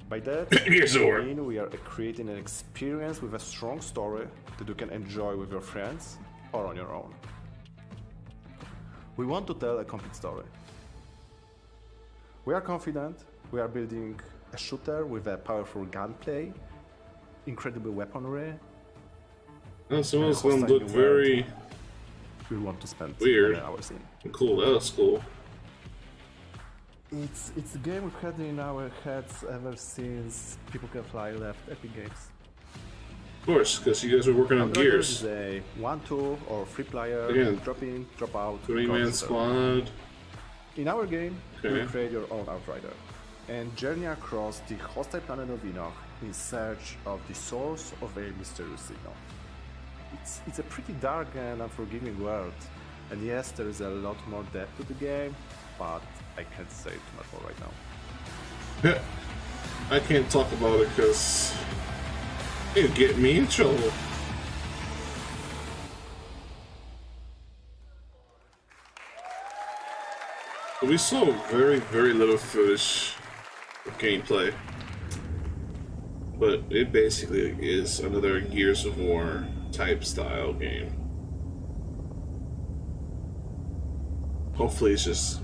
By that, Gears of War. I mean we are creating an experience with a strong story that you can enjoy with your friends or on your own. We want to tell a complete story. We are confident we are building a shooter with a powerful gunplay, incredible weaponry. Oh, some of and a this one hostile look new very world we want to spend weird. many hours in. Cool, that was cool. It's a game we've had in our heads ever since People Can Fly left Epic Games. Of course, because you guys were working on Outriders Gears. is a 1, 2, or 3 player, Again, drop in, drop out. 3-man concept. squad. In our game, Okay. you create your own Outrider and journey across the hostile planet of Enoch in search of the source of a mysterious signal. It's a pretty dark and unforgiving world, and yes, there is a lot more depth to the game, but I can't say too much more right now. I can't talk about it because it'll get me in trouble. We saw very, very little footage of gameplay, but it basically is another Gears of War type style game. Hopefully it's just,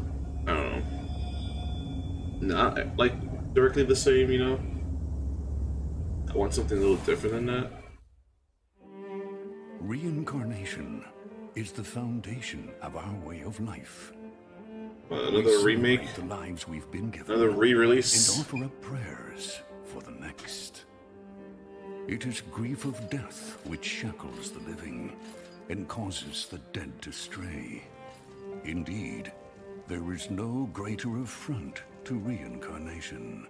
I don't know, not like directly the same, you know? I want something a little different than that. Reincarnation is the foundation of our way of life. Another remake, the lives we've been given, another re-release. and offer up prayers for the next. It is grief of death which shackles the living and causes the dead to stray. Indeed, there is no greater affront to reincarnation.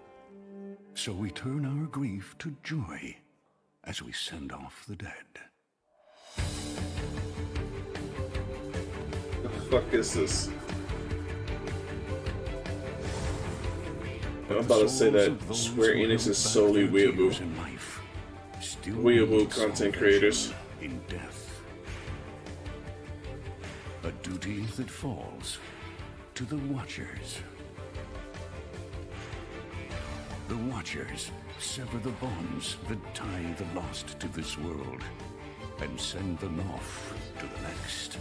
So we turn our grief to joy as we send off the dead. The fuck is this? I'm about to say that Square Enix is solely weeaboo. Weeaboo content creators. In death. A duty that falls to the Watchers. The Watchers sever the bonds that tie the lost to this world and send them off to the next.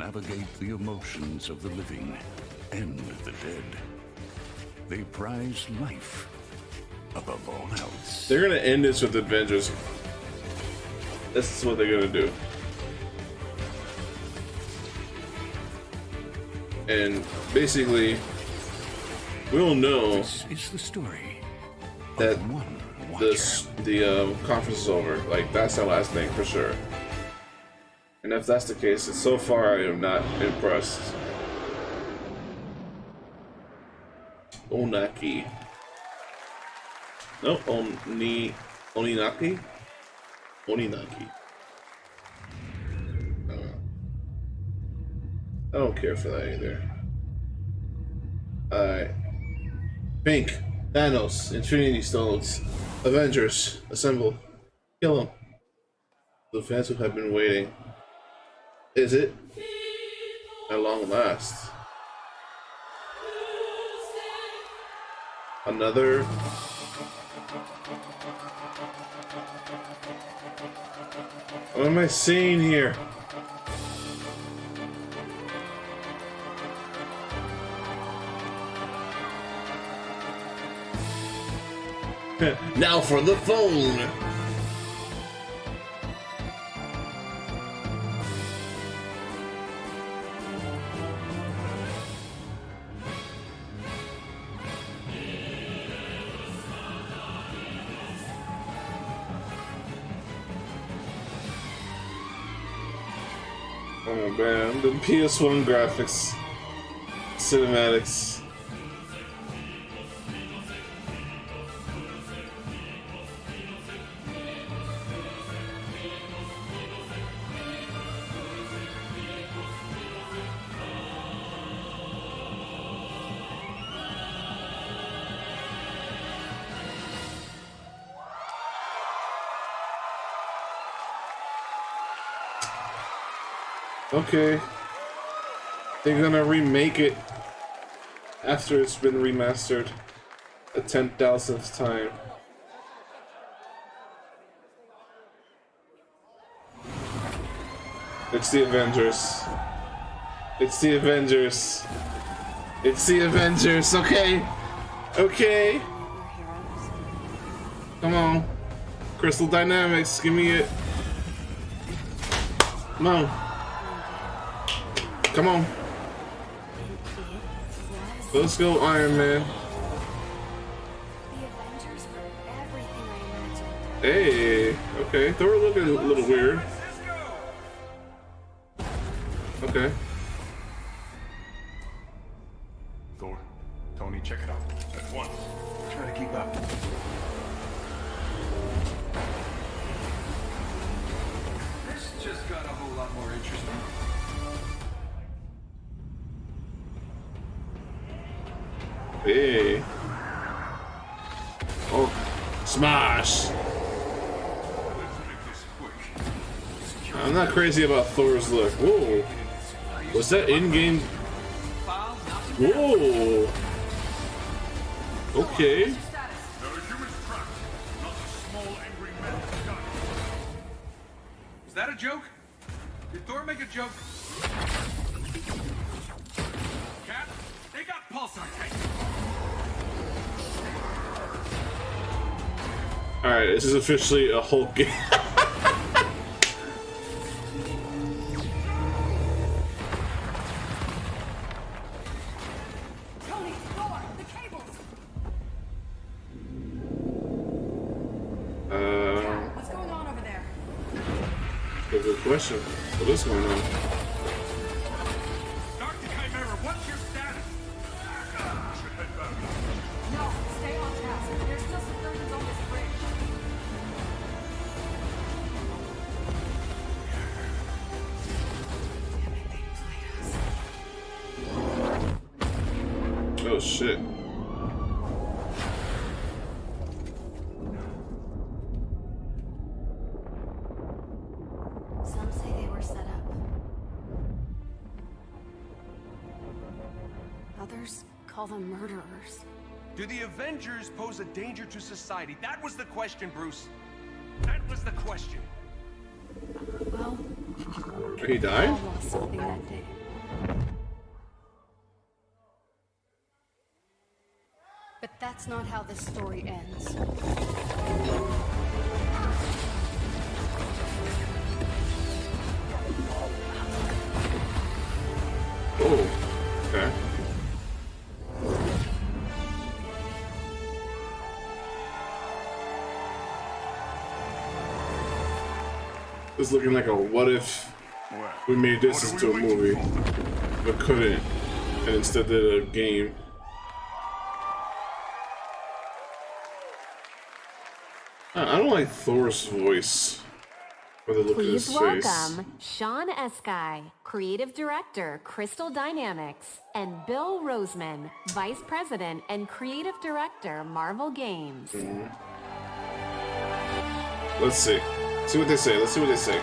navigate the emotions of the living and the dead. They prize life above all else. They're gonna end this with Avengers. This is what they're gonna do. And basically, we'll know This is the story that of one the conference is over. Like, that's our last thing for sure. And if that's the case, so far I am not impressed. Onaki. No, Oninaki? Oninaki. I don't care for that either. Alright. Pink, Thanos, Infinity Stones, Avengers, assemble. Kill them. The fans who have been waiting. Is it? At long last. Another. What am I seeing here? Now for the phone! Oh man, the PS1 graphics, cinematics. Okay. They're gonna remake it after it's been remastered a 10,000th time. It's the Avengers. It's the Avengers. It's the Avengers, okay? Okay. Come on. Crystal Dynamics, give me it. Come on. Come on. Let's go, Iron Man. Hey, okay. Thor looking a little weird. Okay. Thor, Tony, check it out. At once. Try to keep up. This just got a whole lot more interesting. Hey. Oh, smash. I'm not crazy about Thor's look. Whoa. Was that in-game? Whoa. Okay. Is that a joke? Did Thor make a joke? Cap, they got pulsar tanks. Alright, this is officially a Hulk game. Tony, Thor, the cables. What's going on over there? Good question. What is going on? Start the Chimera, what's your status? Should head back. No, stay on task. There's still some versions on this bridge. Oh shit. Some say they were set up. Others call them murderers. Do the Avengers pose a danger to society? That was the question, Bruce. That was the question. Well, He died? I lost something that day. But that's not how this story ends. Oh, okay. It's looking like a what if we made this into a movie, but couldn't, and instead did a game. I don't like Thor's voice for the look of his Please face. welcome Sean Eskai, Creative Director, Crystal Dynamics, and Bill Roseman, Vice President and Creative Director, Marvel Games. Let's see. See what they say. Let's see what they say.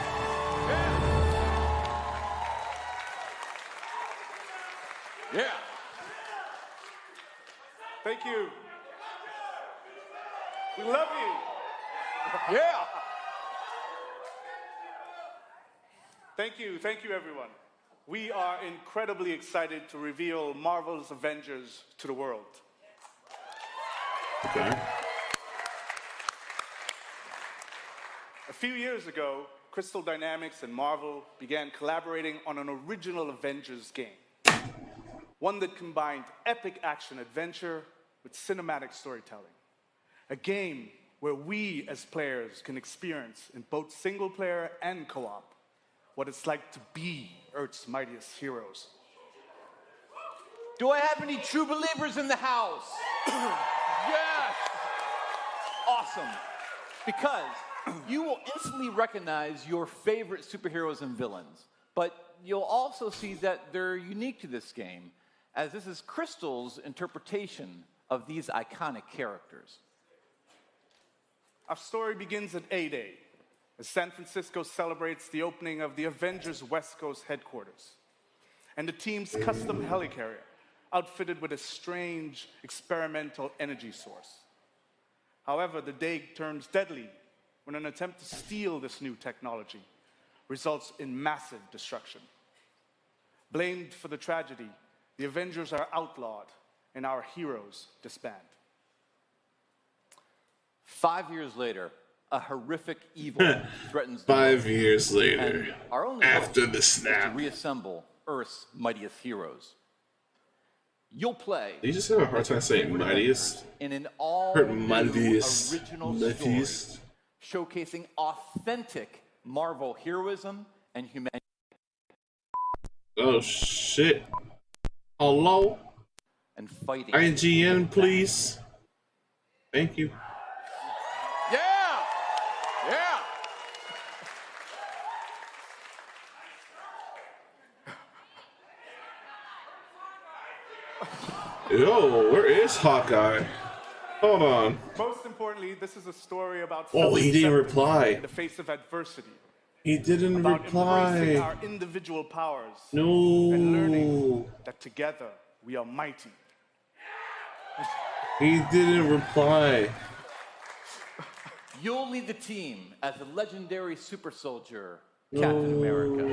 Yeah. Thank you. We love you. Yeah. Thank you, everyone. We are incredibly excited to reveal Marvel's Avengers to the world. Okay. A few years ago, Crystal Dynamics and Marvel began collaborating on an original Avengers game. One that combined epic action-adventure with cinematic storytelling. A game where we as players can experience in both single-player and co-op what it's like to be Earth's mightiest heroes. Do I have any true believers in the house? Yes! Awesome. Because you will instantly recognize your favorite superheroes and villains, but you'll also see that they're unique to this game, as this is Crystal's interpretation of these iconic characters. Our story begins at A-Day, as San Francisco celebrates the opening of the Avengers West Coast headquarters, and the team's custom helicarrier, outfitted with a strange experimental energy source. However, the day turns deadly when an attempt to steal this new technology results in massive destruction. Blamed for the tragedy, the Avengers are outlawed and our heroes disband. 5 years later, a horrific evil threatens the 5 world. years later, And our only after hope the is snap. to reassemble Earth's mightiest heroes. You'll play. You just have a hard time saying mightiest. In an all Heard mightiest. original Mightiest. story, showcasing authentic Marvel heroism and humanity. Oh shit. Hello? And fighting. IGN, please. Thank you. Yeah! Yeah! Yo, where is Hawkeye? Hold on. Most importantly, this is a story about Oh, he didn't self-acceptance reply. in the face of adversity. He didn't About embracing reply. our individual powers No. and learning that together we are mighty. He didn't reply. You'll lead the team as the legendary super soldier, Captain America.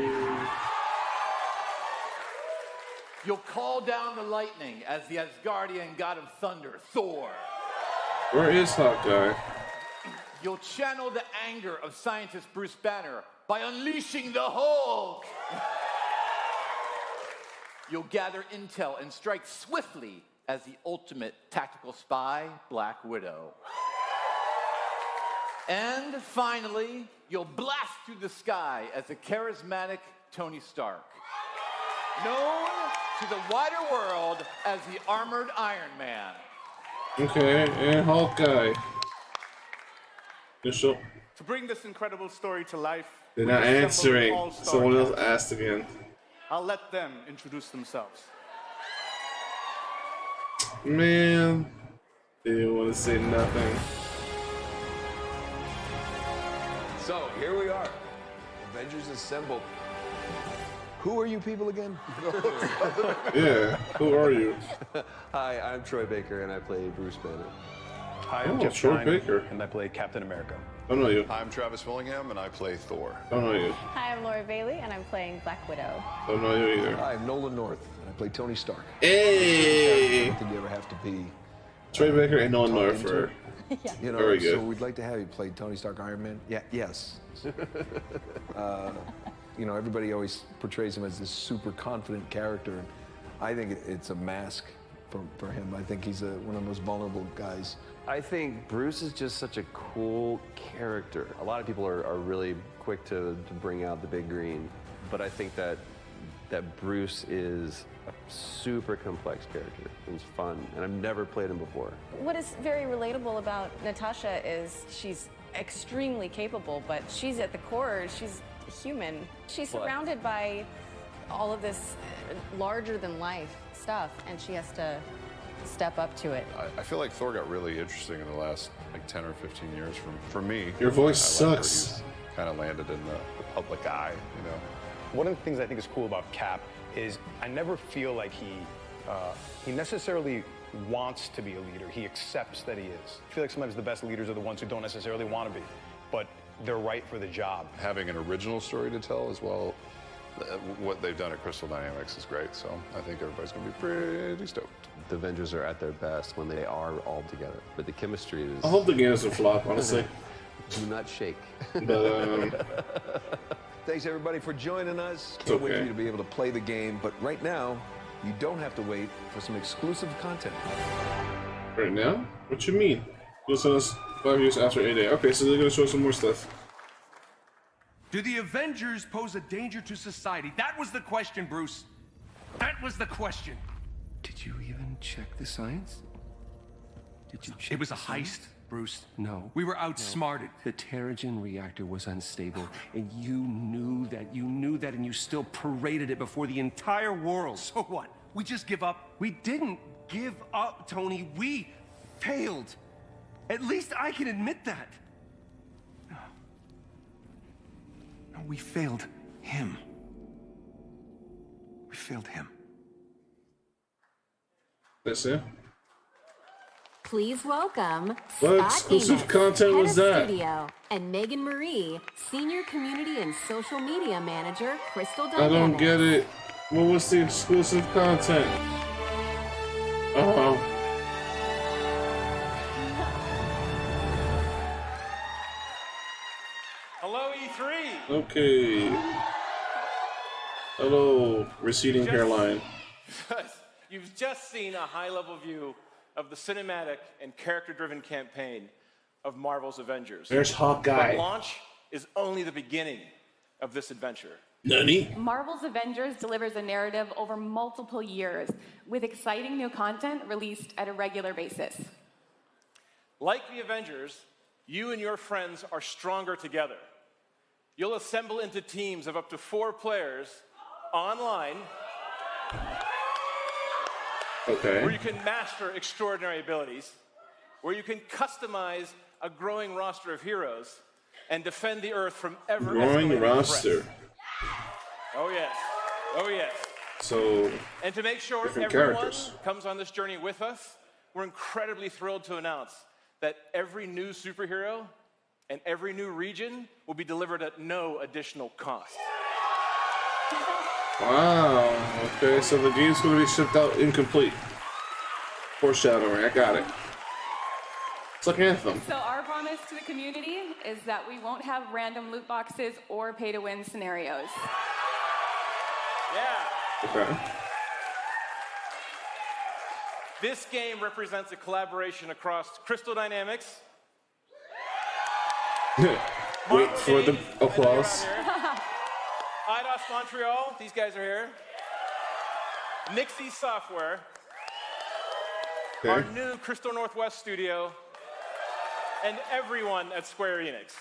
You'll call down the lightning as the Asgardian god of thunder, Thor. Where is Hawkeye? You'll channel the anger of scientist Bruce Banner by unleashing the Hulk. You'll gather intel and strike swiftly as the ultimate tactical spy, Black Widow. And finally, you'll blast through the sky as the charismatic Tony Stark, known to the wider world as the Armored Iron Man. Okay, and Hawkeye. Initial. To bring this incredible story to life, They're we not assembled an answering. all-star Someone else cast. asked again. I'll let them introduce themselves. Man, they didn't want to say nothing. So, here we are. Avengers assembled. Who are you people again? Yeah, who are you? Hi, I'm Troy Baker, and I play Bruce Banner. Hi, Oh, I'm Jeff Troy Stein, Baker. and I play Captain America. Don't know you. I'm Travis Willingham, and I play Thor. Don't know you. Hi, I'm Laura Bailey, and I'm playing Black Widow. Don't know you either. Hi, I'm Nolan North, and I play Tony Stark. Hey! I don't think you ever have to be. Trey Baker and Nolan North into are Yeah. You know, very good. so we'd like to have you play Tony Stark Iron Man. Yeah, yes. You know, everybody always portrays him as this super confident character. And I think it's a mask for him. I think he's one of the most vulnerable guys. I think Bruce is just such a cool character. A lot of people are really quick to bring out the big green, but I think that Bruce is a super complex character. It's fun, and I've never played him before. What is very relatable about Natasha is she's extremely capable, but she's at the core, she's human. She's What? surrounded by all of this larger than life stuff, and she has to step up to it. I feel like Thor got really interesting in the last like 10 or 15 years for me. Your voice sucks. Kind of landed in the public eye, you know. One of the things I think is cool about Cap is I never feel like he necessarily wants to be a leader. He accepts that he is. I feel like sometimes the best leaders are the ones who don't necessarily want to be, but they're right for the job. Having an original story to tell as well, what they've done at Crystal Dynamics is great, so I think everybody's going to be pretty stoked. The Avengers are at their best when they are all together, but the chemistry is... I hope the game doesn't flop, honestly. Do not shake. But, Thanks everybody for joining us. It's Can't wait okay. for you to be able to play the game, but right now, you don't have to wait for some exclusive content. Right now? What you mean? You'll send us 5 years after A-Day. Okay, so they're gonna show some more stuff. Do the Avengers pose a danger to society? That was the question, Bruce. That was the question. Did you even check the science? Did you check It was a the science? heist, Bruce. No. We were outsmarted. The Terrigen reactor was unstable, and you knew that, and you still paraded it before the entire world. So what? We just give up? We didn't give up, Tony. We failed. At least I can admit that. No, we failed him. We failed him. That's it. Please welcome What Scott exclusive Enix, content head was of that? Studio, and Megan Marie, Senior Community and Social Media Manager, Crystal I don't Dynamics. get it. What was the exclusive content? Oh. Hello, E3. Okay. Hello, receding hairline. You've just seen a high-level view of the cinematic and character-driven campaign of Marvel's Avengers. There's Hawkeye. But launch is only the beginning of this adventure. Nani? Marvel's Avengers delivers a narrative over multiple years, with exciting new content released at a regular basis. Like the Avengers, you and your friends are stronger together. You'll assemble into teams of up to 4 players online, Okay. where you can master extraordinary abilities, where you can customize a growing roster of heroes, and defend the Earth from Growing ever-escalating roster. threats. Oh yes, oh yes. So, And to make sure different everyone characters. comes on this journey with us, we're incredibly thrilled to announce that every new superhero and every new region will be delivered at no additional cost. Wow. Okay, so the game's going to be shipped out incomplete. Foreshadowing, I got it. It's like Anthem. So our promise to the community is that we won't have random loot boxes or pay-to-win scenarios. Yeah. Okay. This game represents a collaboration across Crystal Dynamics. Wait for the applause. IDOS Montreal, these guys are here. Nixie Software, Okay. our new Crystal Northwest studio, and everyone at Square Enix.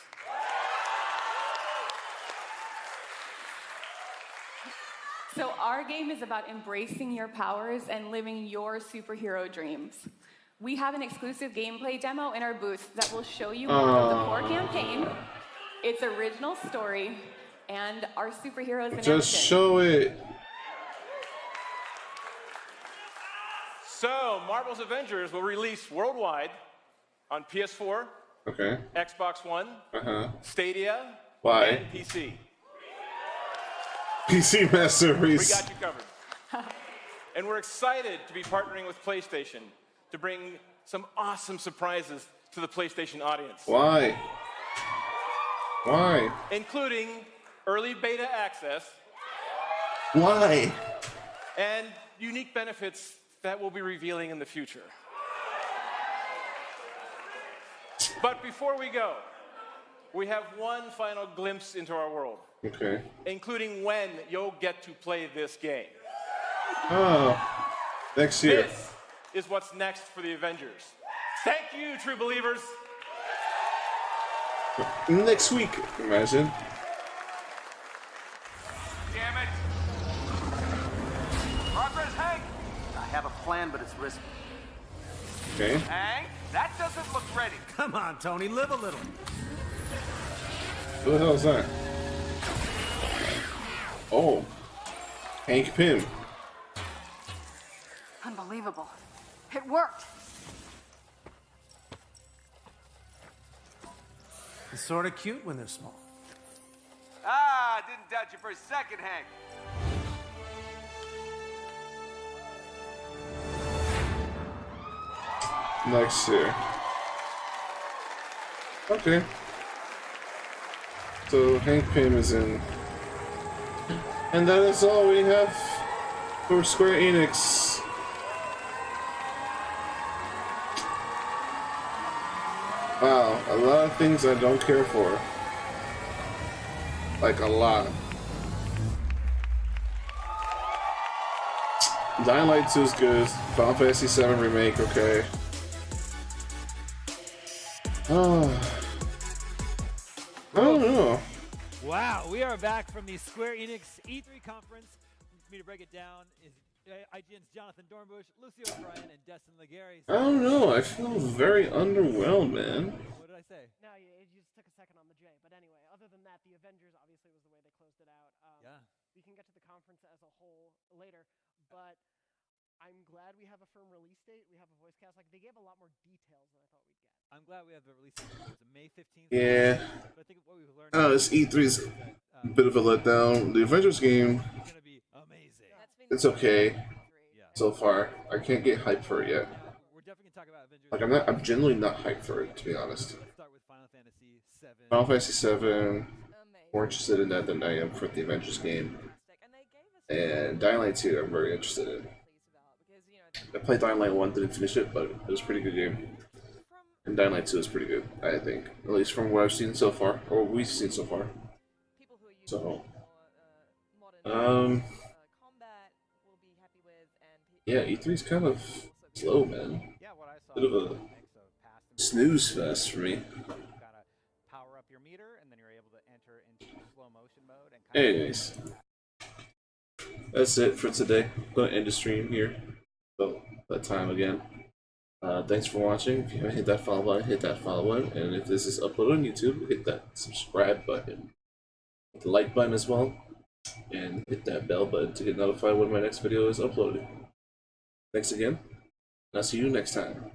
So our game is about embracing your powers and living your superhero dreams. We have an exclusive gameplay demo in our booth that will show you more of the core campaign, its original story, and our superheroes in Just action. show it. So, Marvel's Avengers will release worldwide on PS4, Okay. Xbox One, Uh-huh. Stadia, Why? and PC. PC Master We Race. got you covered. And we're excited to be partnering with PlayStation to bring some awesome surprises to the PlayStation audience. Why? Why? Including early beta access Why? and unique benefits that we'll be revealing in the future. But before we go, we have one final glimpse into our world, Okay. including when you'll get to play this game. Oh, next year. This is what's next for the Avengers. Thank you, true believers. Next week, imagine. Damn it! Progress, Hank! I have a plan, but it's risky. Okay. Hank, that doesn't look ready. Come on, Tony, live a little. Who the hell is that? Oh. Hank Pym. Unbelievable. It worked. It's sort of cute when they're small. Ah, didn't doubt you for a second, Hank. Next year. Okay. So Hank Pym is in. And that is all we have for Square Enix. Wow, a lot of things I don't care for. Like a lot. Dying Light 2 is good. Final Fantasy 7 Remake, okay. Oh. I don't know. Wow, we are back from the Square Enix E3 conference. For me to break it down is IGN's Jonathan Dornbush, Lucio O'Brien, and Destin Legary. I don't know. I feel very underwhelmed, man. What did I say? No, you just took a second on the J. But anyway, other than that, the Avengers obviously was the way they closed it out. Yeah. We can get to the conference as a whole later, but I'm glad we have a firm release date. We have a voice cast. Like, they gave a lot more details than I thought we'd get. I'm glad we have the release date. It's May 15th. Yeah. But I think what we've learned This E3's a bit of a letdown. The Avengers game, it's okay so far. I can't get hyped for it yet. Like I'm genuinely not hyped for it, to be honest. Final Fantasy 7, more interested in that than I am for the Avengers game. And Dying Light 2, I'm very interested in. I played Dying Light 1, didn't finish it, but it was a pretty good game. And Dying Light 2 is pretty good, I think. At least from what I've seen so far, or we've seen so far. So, yeah, E3's kind of slow, man. Bit of a snooze fest for me. power up your meter, and then you're able to enter into slow motion mode. And Anyways, that's it for today. I'm going to end the stream here. So, that time again. Thanks for watching. If you haven't hit that follow button, hit that follow button. And if this is uploaded on YouTube, hit that subscribe button. Hit the like button as well. And hit that bell button to get notified when my next video is uploaded. Thanks again. And I'll see you next time.